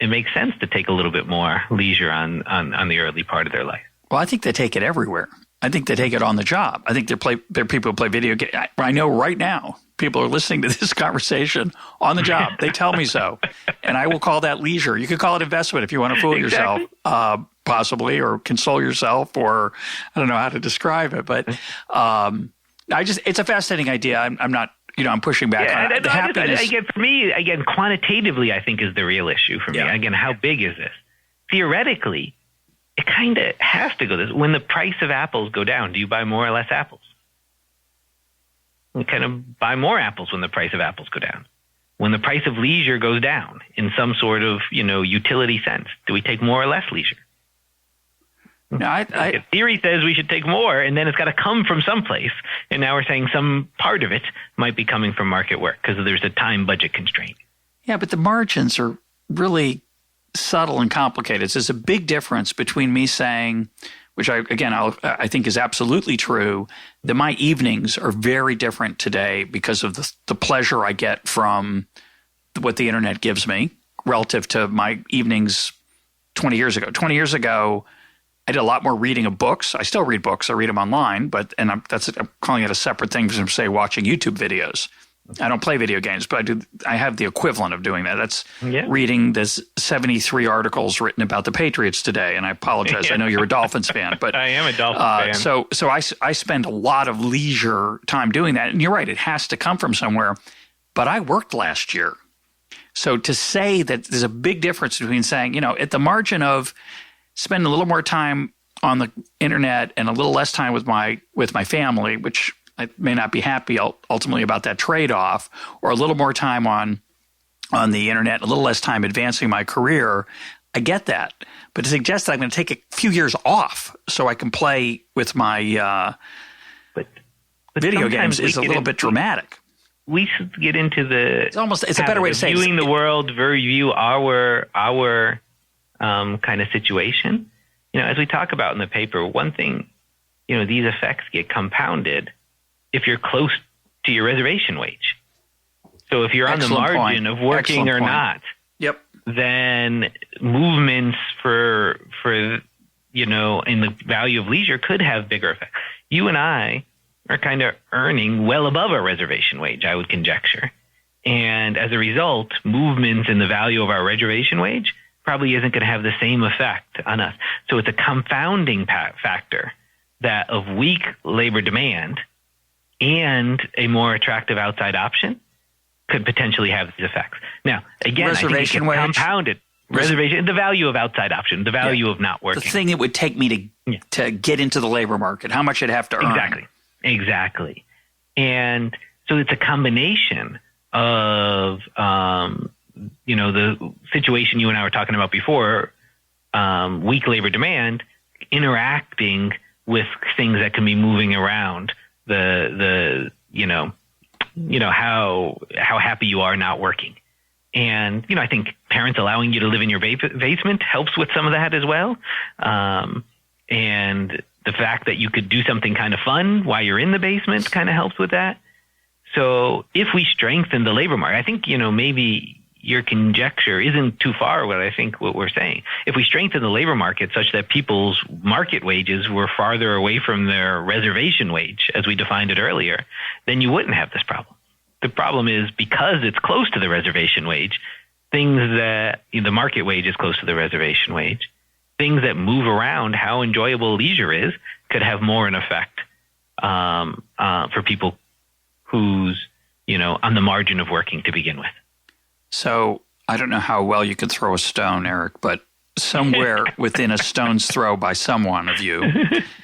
it makes sense to take a little bit more leisure on the early part of their life. Well, I think they take it everywhere. I think they take it on the job. I think there are people who play video games. I know right now people are listening to this conversation on the job. They tell me so. And I will call that leisure. You could call it investment if you want to fool yourself, possibly, or console yourself, or I don't know how to describe it. But it's a fascinating idea. I'm not, I'm pushing back on it. For me, quantitatively, I think is the real issue for me. Yeah. Again, how big is this? Theoretically, it kind of has to go this. When the price of apples go down, do you buy more or less apples? You kind of buy more apples when the price of apples go down. When the price of leisure goes down in some sort of, utility sense, do we take more or less leisure? No, theory says we should take more, and then it's got to come from someplace. And now we're saying some part of it might be coming from market work because there's a time budget constraint. Yeah, but the margins are really subtle and complicated. So there's a big difference between me saying, which I think is absolutely true, that my evenings are very different today because of the pleasure I get from what the internet gives me relative to my evenings 20 years ago. 20 years ago, I did a lot more reading of books. I still read books. I read them online, I'm calling it a separate thing from, say, watching YouTube videos. I don't play video games, but I have the equivalent of doing that. That's reading this 73 articles written about the Patriots today. And I apologize. I know you're a Dolphins fan, but I am a Dolphins fan. So I spend a lot of leisure time doing that. And you're right. It has to come from somewhere. But I worked last year. So to say that there's a big difference between saying, at the margin of spend a little more time on the internet and a little less time with my family, which I may not be happy ultimately about that trade-off, or a little more time on the internet, a little less time advancing my career. I get that. But to suggest that I'm going to take a few years off so I can play with my but video games is a little bit dramatic. We should get into it's a better way to say viewing the world, view our kind of situation. As we talk about in the paper, one thing, these effects get compounded if you're close to your reservation wage. So if you're on the margin of working or not, then movements for in the value of leisure could have bigger effects. You and I are kind of earning well above our reservation wage, I would conjecture. And as a result, movements in the value of our reservation wage probably isn't going to have the same effect on us. So it's a confounding factor that of weak labor demand and a more attractive outside option could potentially have these effects. Now, again, reservation wage, compounded. Reservation, the value of outside option, the value of not working. The thing it would take me to get into the labor market, how much I'd have to earn. Exactly. And so it's a combination of, the situation you and I were talking about before, weak labor demand, interacting with things that can be moving around how happy you are not working. And, I think parents allowing you to live in your basement helps with some of that as well. And the fact that you could do something kind of fun while you're in the basement kind of helps with that. So if we strengthen the labor market, I think, maybe your conjecture isn't too far what I think what we're saying. If we strengthen the labor market such that people's market wages were farther away from their reservation wage, as we defined it earlier, then you wouldn't have this problem. The problem is because it's close to the reservation wage, things that the market wage is close to the reservation wage, things that move around how enjoyable leisure is could have more an effect for people who's, on the margin of working to begin with. So I don't know how well you could throw a stone, Eric, but somewhere within a stone's throw by someone of you,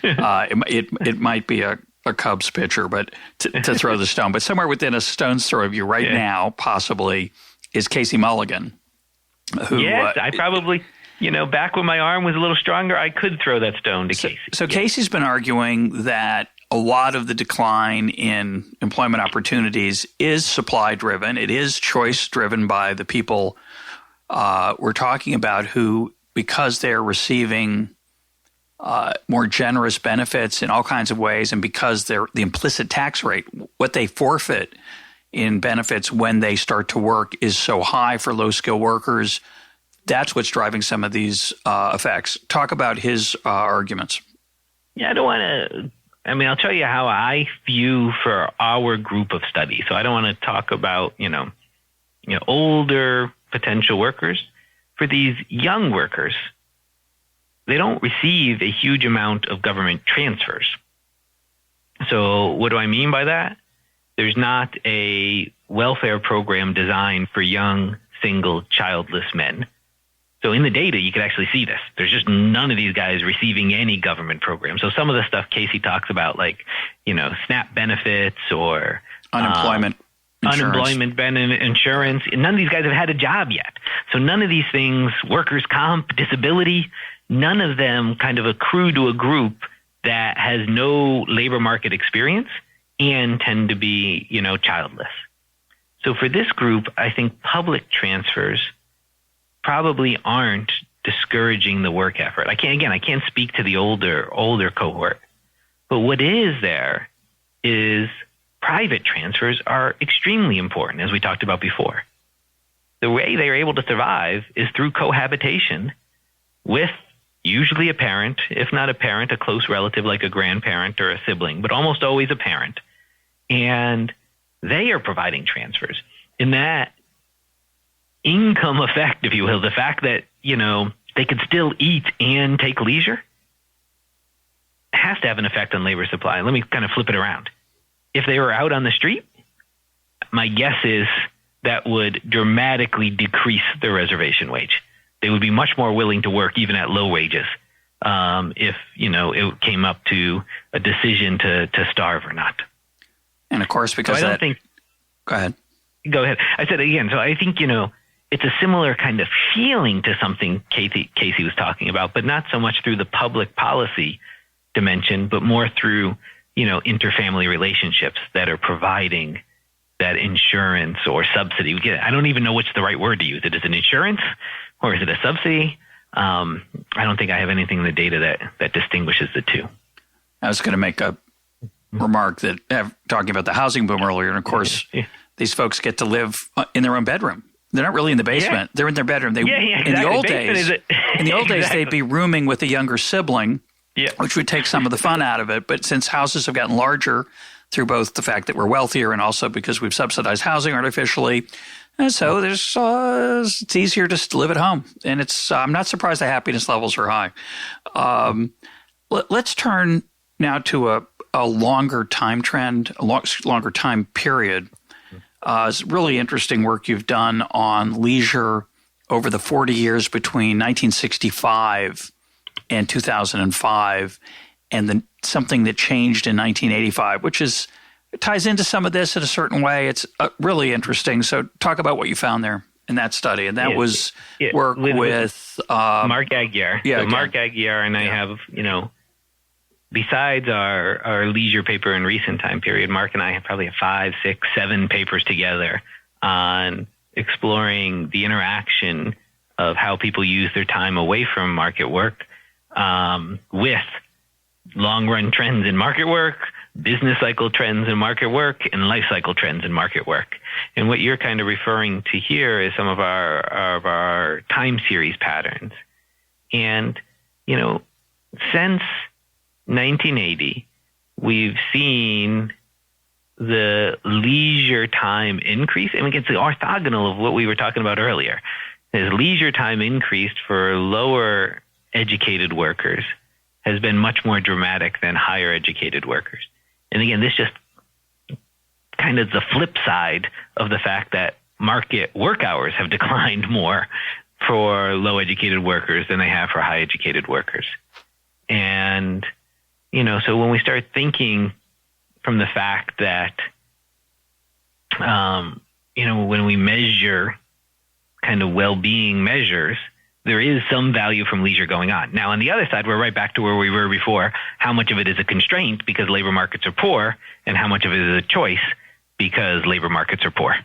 it might be a Cubs pitcher, but to throw the stone, but somewhere within a stone's throw of you right now, possibly, is Casey Mulligan. Who, yes, I probably, back when my arm was a little stronger, I could throw that stone to Casey. So Casey's been arguing that a lot of the decline in employment opportunities is supply-driven. It is choice-driven by the people we're talking about who, because they're receiving more generous benefits in all kinds of ways, and because the implicit tax rate, what they forfeit in benefits when they start to work is so high for low-skilled workers, that's what's driving some of these effects. Talk about his arguments. Yeah, I don't want to – I'll tell you how I view for our group of study. So I don't want to talk about, older potential workers. For these young workers, they don't receive a huge amount of government transfers. So what do I mean by that? There's not a welfare program designed for young, single, childless men. So in the data, you could actually see this. There's just none of these guys receiving any government program. So some of the stuff Casey talks about, like, SNAP benefits or unemployment insurance, none of these guys have had a job yet. So none of these things, workers' comp, disability, none of them kind of accrue to a group that has no labor market experience and tend to be, childless. So for this group, I think public transfers probably aren't discouraging the work effort. I can't speak to the older cohort, but what is there is private transfers are extremely important, as we talked about before. The way they're able to survive is through cohabitation with usually a parent, if not a parent, a close relative like a grandparent or a sibling, but almost always a parent. And they are providing transfers. And that income effect, if you will, the fact that, they could still eat and take leisure, has to have an effect on labor supply. Let me kind of flip it around. If they were out on the street, my guess is that would dramatically decrease their reservation wage. They would be much more willing to work even at low wages if, it came up to a decision to starve or not. And of course, because so I don't think. Go ahead. Go ahead. I said it again. So I think, it's a similar kind of feeling to something Casey was talking about, but not so much through the public policy dimension, but more through, interfamily relationships that are providing that insurance or subsidy. I don't even know which the right word to use. Is it an insurance or is it a subsidy? I don't think I have anything in the data that distinguishes the two. I was going to make a remark that talking about the housing boom earlier, and of course, these folks get to live in their own bedroom. They're not really in the basement. Yeah. They're in their bedroom. Exactly. In the old days, they'd be rooming with a younger sibling, which would take some of the fun out of it. But since houses have gotten larger through both the fact that we're wealthier and also because we've subsidized housing artificially, and so it's easier just to live at home. And I'm not surprised the happiness levels are high. Let's turn now to a longer time trend, a longer time period. It's really interesting work you've done on leisure over the 40 years between 1965 and 2005, and something that changed in 1985, which ties into some of this in a certain way. It's really interesting. So talk about what you found there in that study. And that was work with Mark Aguiar. Yeah, so Mark Aguiar and I have, besides our leisure paper in recent time period, Mark and I have probably 5, 6, 7 papers together on exploring the interaction of how people use their time away from market work with long-run trends in market work, business cycle trends in market work, and life cycle trends in market work. And what you're kind of referring to here is some of our time series patterns. And, since 1980, we've seen the leisure time increase. I mean, it's the orthogonal of what we were talking about earlier. As leisure time increased for lower educated workers has been much more dramatic than higher educated workers. And again, this just kind of the flip side of the fact that market work hours have declined more for low educated workers than they have for high educated workers. And so when we start thinking from the fact that, when we measure kind of well-being measures, there is some value from leisure going on. Now, on the other side, we're right back to where we were before. How much of it is a constraint because labor markets are poor, and how much of it is a choice because labor markets are poor?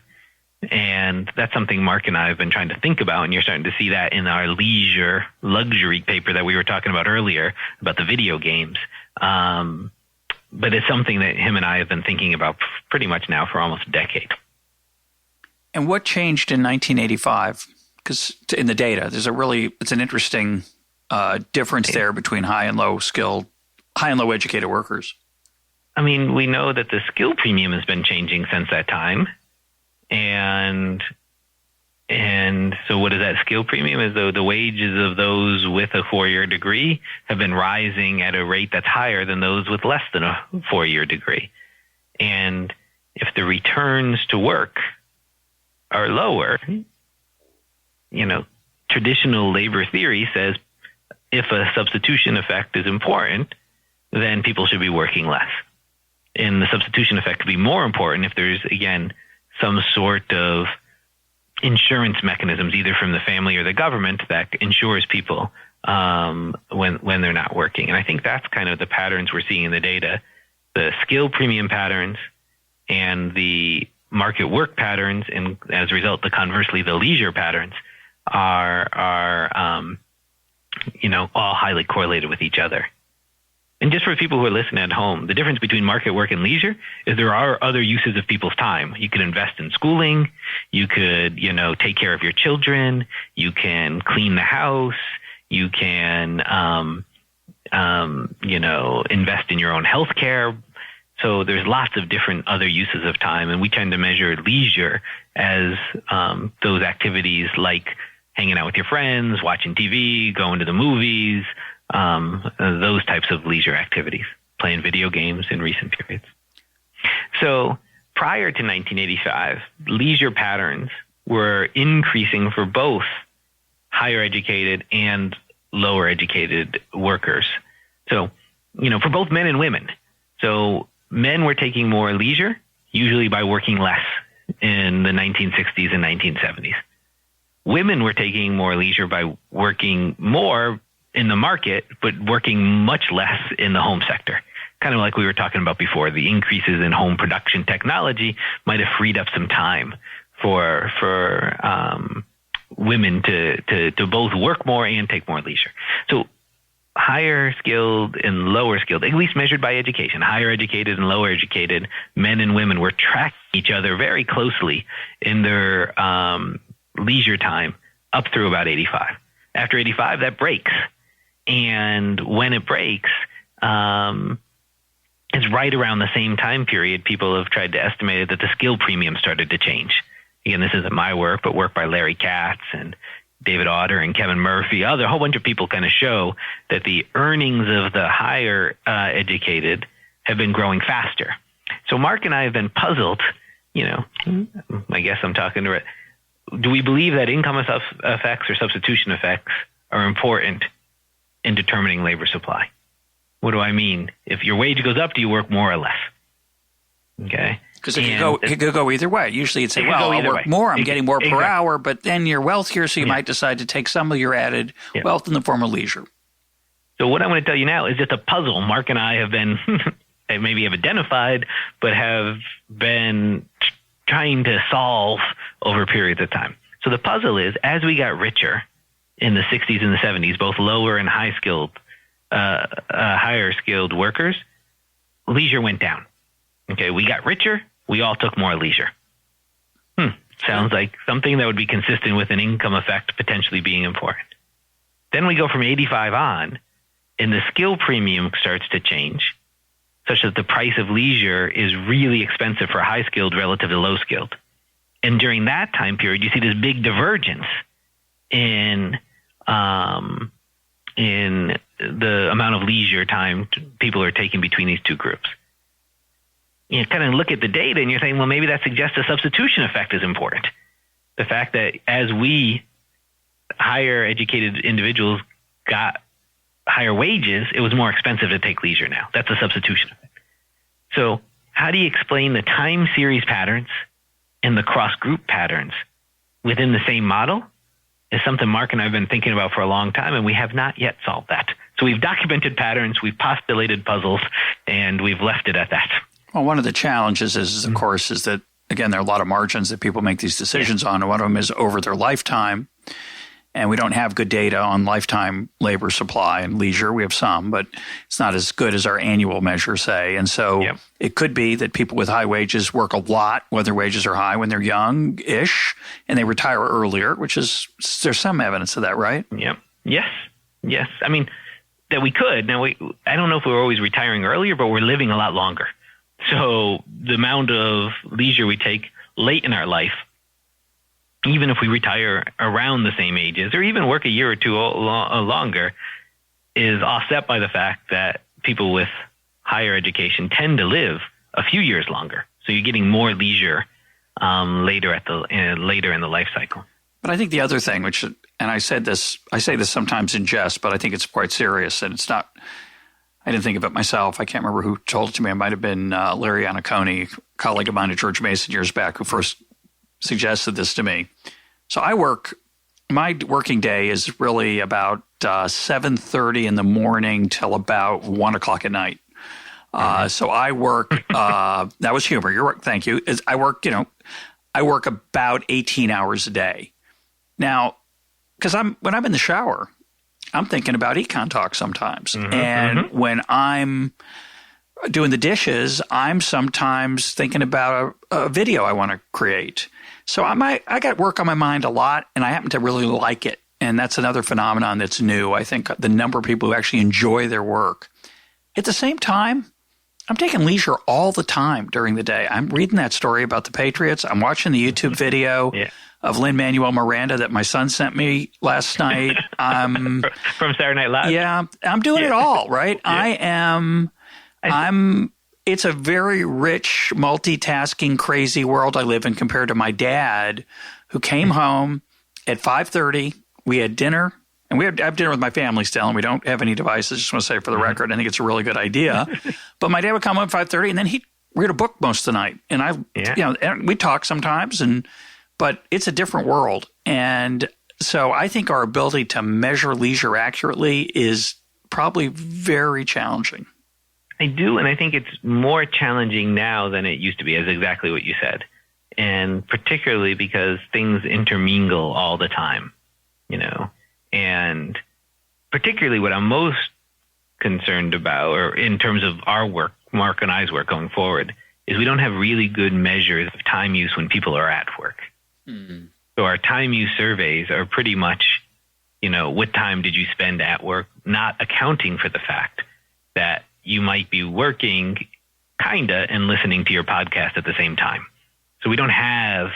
And that's something Mark and I have been trying to think about, and you're starting to see that in our leisure luxury paper that we were talking about earlier about the video games. But it's something that him and I have been thinking about pretty much now for almost a decade. And what changed in 1985? Because in the data, it's an interesting difference there between high and low educated workers. I mean, we know that the skill premium has been changing since that time. And so what is that skill premium? Is the wages of those with a 4-year degree have been rising at a rate that's higher than those with less than a 4-year degree. And if the returns to work are lower, traditional labor theory says if a substitution effect is important, then people should be working less. And the substitution effect could be more important if there's, again, some sort of insurance mechanisms, either from the family or the government, that insures people when they're not working. And I think that's kind of the patterns we're seeing in the data. The skill premium patterns and the market work patterns, and as a result, conversely, the leisure patterns are all highly correlated with each other. And just for people who are listening at home, the difference between market work and leisure is there are other uses of people's time. You could invest in schooling. You could, take care of your children. You can clean the house. You can, invest in your own healthcare. So there's lots of different other uses of time, and we tend to measure leisure as those activities like hanging out with your friends, watching TV, going to the movies, those types of leisure activities, playing video games in recent periods. So prior to 1985, leisure patterns were increasing for both higher educated and lower educated workers. So, for both men and women. So men were taking more leisure, usually by working less in the 1960s and 1970s. Women were taking more leisure by working more in the market, but working much less in the home sector. Kind of like we were talking about before, the increases in home production technology might have freed up some time for women to both work more and take more leisure. So higher skilled and lower skilled, at least measured by education, higher educated and lower educated men and women were tracking each other very closely in their leisure time up through about 85. After 85, that breaks. And when it breaks, it's right around the same time period people have tried to estimate that the skill premium started to change. Again, this isn't my work, but work by Larry Katz and David Auder and Kevin Murphy. A whole bunch of people kind of show that the earnings of the higher educated have been growing faster. So Mark and I have been puzzled, I guess I'm talking to it. Do we believe that income effects or substitution effects are important in determining labor supply? What do I mean? If your wage goes up, do you work more or less? Okay. Because it could go either way. Usually you'd say, well, I'll work more, I'm getting more per hour, but then you're wealthier, so you might decide to take some of your added wealth in the form of leisure. So what I'm going to tell you now is just a puzzle Mark and I have been, maybe have identified, but have been trying to solve over periods of time. So the puzzle is, as we got richer in the 60s and the 70s, both lower and higher skilled workers, leisure went down. Okay, we got richer, we all took more leisure. Sounds like something that would be consistent with an income effect potentially being important. Then we go from 85 on, and the skill premium starts to change, such that the price of leisure is really expensive for high skilled relative to low skilled. And during that time period, you see this big divergence in the amount of leisure time people are taking between these two groups. You kind of look at the data and you're saying, well, maybe that suggests a substitution effect is important. The fact that as we higher educated individuals got higher wages, it was more expensive to take leisure now. That's a substitution effect. So how do you explain the time series patterns and the cross-group patterns within the same model? Is something Mark and I have been thinking about for a long time, and we have not yet solved that. So we've documented patterns, we've postulated puzzles, and we've left it at that. Well, one of the challenges is of course, is that, again, there are a lot of margins that people make these decisions on. And one of them is over their lifetime. And we don't have good data on lifetime labor supply and leisure. We have some, but it's not as good as our annual measures say. And so it could be that people with high wages work a lot when their wages are high when they're young-ish, and they retire earlier, which is – there's some evidence of that, right? Yep. Yes. I mean, that we could. Now, I don't know if we're always retiring earlier, but we're living a lot longer. So the amount of leisure we take late in our life, even if we retire around the same ages or even work a year or two longer, is offset by the fact that people with higher education tend to live a few years longer. So you're getting more leisure later in the life cycle. But I think the other thing, which, and I say this sometimes in jest, but I think it's quite serious, and it's not. I didn't think of it myself. I can't remember who told it to me. It might have been Larry Iannacone, a colleague of mine at George Mason years back, who first suggested this to me. So my working day is really about 7:30 in the morning till about 1 o'clock at night. So I work, that was humor. Thank you. I work about 18 hours a day. Now, because when I'm in the shower, I'm thinking about EconTalk sometimes. When I'm doing the dishes, I'm sometimes thinking about a video I want to create. So I got work on my mind a lot, and I happen to really like it. And that's another phenomenon that's new. I think the number of people who actually enjoy their work. At the same time, I'm taking leisure all the time during the day. I'm reading that story about the Patriots. I'm watching the YouTube video of Lin-Manuel Miranda that my son sent me last night. From Saturday Night Live? Yeah, I'm doing it all, right? It's a very rich, multitasking, crazy world I live in compared to my dad, who came home at 5:30. We had dinner, and I have dinner with my family still, and we don't have any devices. Just want to say for the record, I think it's a really good idea. But my dad would come home at 5:30, and then he'd read a book most of the night. And and we talk sometimes, but it's a different world. And so I think our ability to measure leisure accurately is probably very challenging. I do, and I think it's more challenging now than it used to be, is exactly what you said. And particularly because things intermingle all the time, and particularly what I'm most concerned about, or in terms of our work, Mark and I's work going forward, is we don't have really good measures of time use when people are at work. Mm-hmm. So our time use surveys are pretty much, what time did you spend at work, not accounting for the fact that you might be working and listening to your podcast at the same time. So we don't have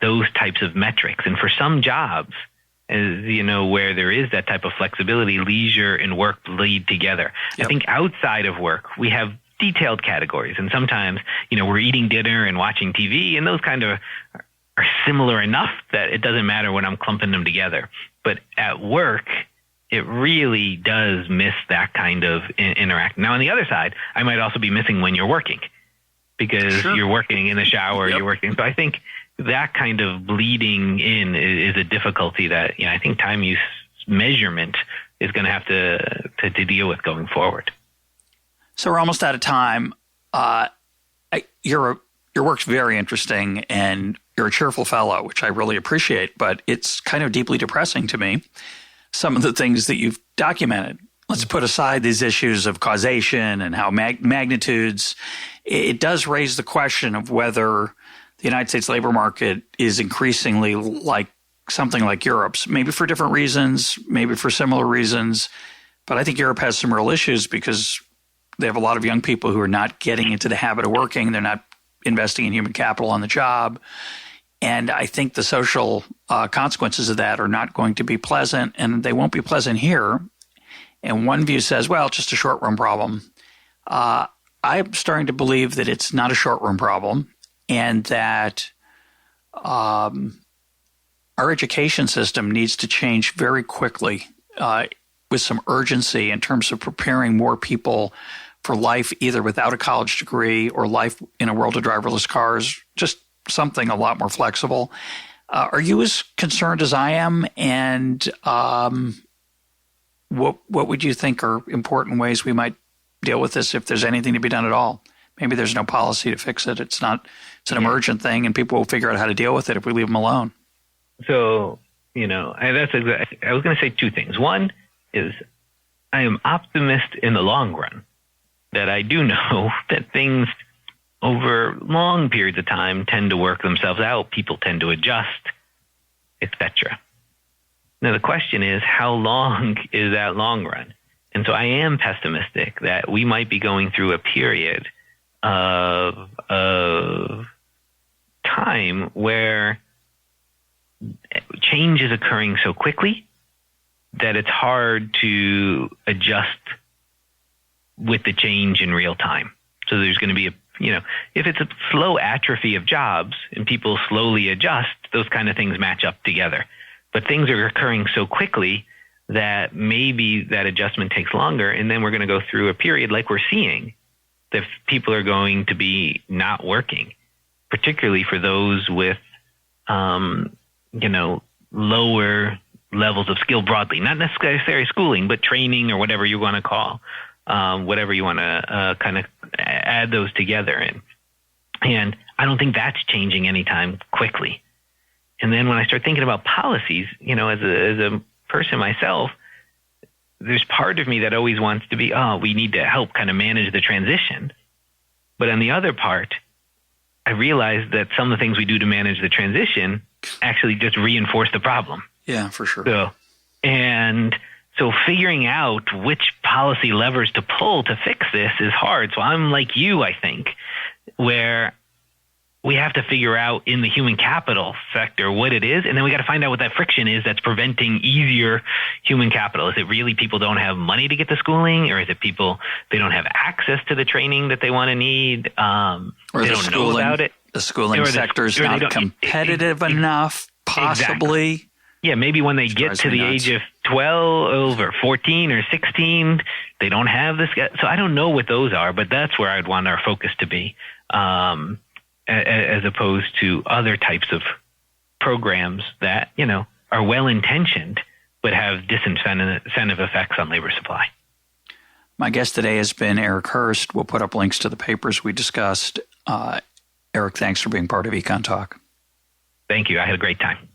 those types of metrics. And for some jobs, as where there is that type of flexibility, leisure and work bleed together. Yep. I think outside of work, we have detailed categories. And sometimes, we're eating dinner and watching TV, and those kind of are similar enough that it doesn't matter when I'm clumping them together. But at work, it really does miss that kind of interaction. Now, on the other side, I might also be missing when you're working, because you're working in the shower, you're working. So I think that kind of bleeding in is a difficulty that I think time use measurement is going to have to deal with going forward. So we're almost out of time. Your work's very interesting, and you're a cheerful fellow, which I really appreciate, but it's kind of deeply depressing to me, some of the things that you've documented. Let's put aside these issues of causation and how magnitudes. It does raise the question of whether the United States labor market is increasingly like something like Europe's, maybe for different reasons, maybe for similar reasons. But I think Europe has some real issues because they have a lot of young people who are not getting into the habit of working. They're not investing in human capital on the job. And I think the social consequences of that are not going to be pleasant, and they won't be pleasant here. And one view says, well, it's just a short-run problem. I'm starting to believe that it's not a short-run problem, and that our education system needs to change very quickly with some urgency in terms of preparing more people for life either without a college degree or life in a world of driverless cars, just something a lot more flexible. Are you as concerned as I am? And what would you think are important ways we might deal with this if there's anything to be done at all? Maybe there's no policy to fix it. It's an emergent thing, and people will figure out how to deal with it if we leave them alone. So, that's exactly. I was going to say two things. One is I am optimist in the long run, that I do know that things over long periods of time tend to work themselves out. People tend to adjust, etc. Now, the question is, how long is that long run? And so I am pessimistic that we might be going through a period of time where change is occurring so quickly that it's hard to adjust with the change in real time. So there's going to be if it's a slow atrophy of jobs and people slowly adjust, those kind of things match up together. But things are occurring so quickly that maybe that adjustment takes longer, and then we're going to go through a period like we're seeing that people are going to be not working, particularly for those with, lower levels of skill broadly, not necessarily schooling, but training or whatever you want to call, whatever you want to kind of add those together in. And I don't think that's changing anytime quickly. And then when I start thinking about policies, as a person myself, there's part of me that always wants to be, we need to help kind of manage the transition. But on the other part, I realize that some of the things we do to manage the transition actually just reinforce the problem. Yeah, for sure. So And so figuring out which policy levers to pull to fix this is hard. So I'm like you, I think, where we have to figure out in the human capital sector what it is, and then we got to find out what that friction is that's preventing easier human capital. Is it really people don't have money to get the schooling, or is it people they don't have access to the training that they want to need? Or they don't know about it. The schooling sector is not competitive enough, possibly. Exactly. Yeah, maybe when they get to the age of 12 or 14 or 16, they don't have this. So I don't know what those are, but that's where I'd want our focus to be. As opposed to other types of programs that, are well-intentioned but have disincentive effects on labor supply. My guest today has been Erik Hurst. We'll put up links to the papers we discussed. Erik, thanks for being part of EconTalk. Thank you. I had a great time.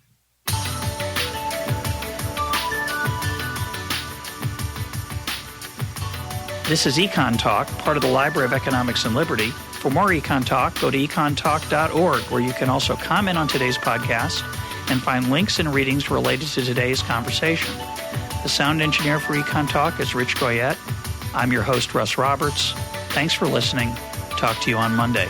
This is EconTalk, part of the Library of Economics and Liberty. For more EconTalk, go to econtalk.org, where you can also comment on today's podcast and find links and readings related to today's conversation. The sound engineer for EconTalk is Rich Goyette. I'm your host, Russ Roberts. Thanks for listening. Talk to you on Monday.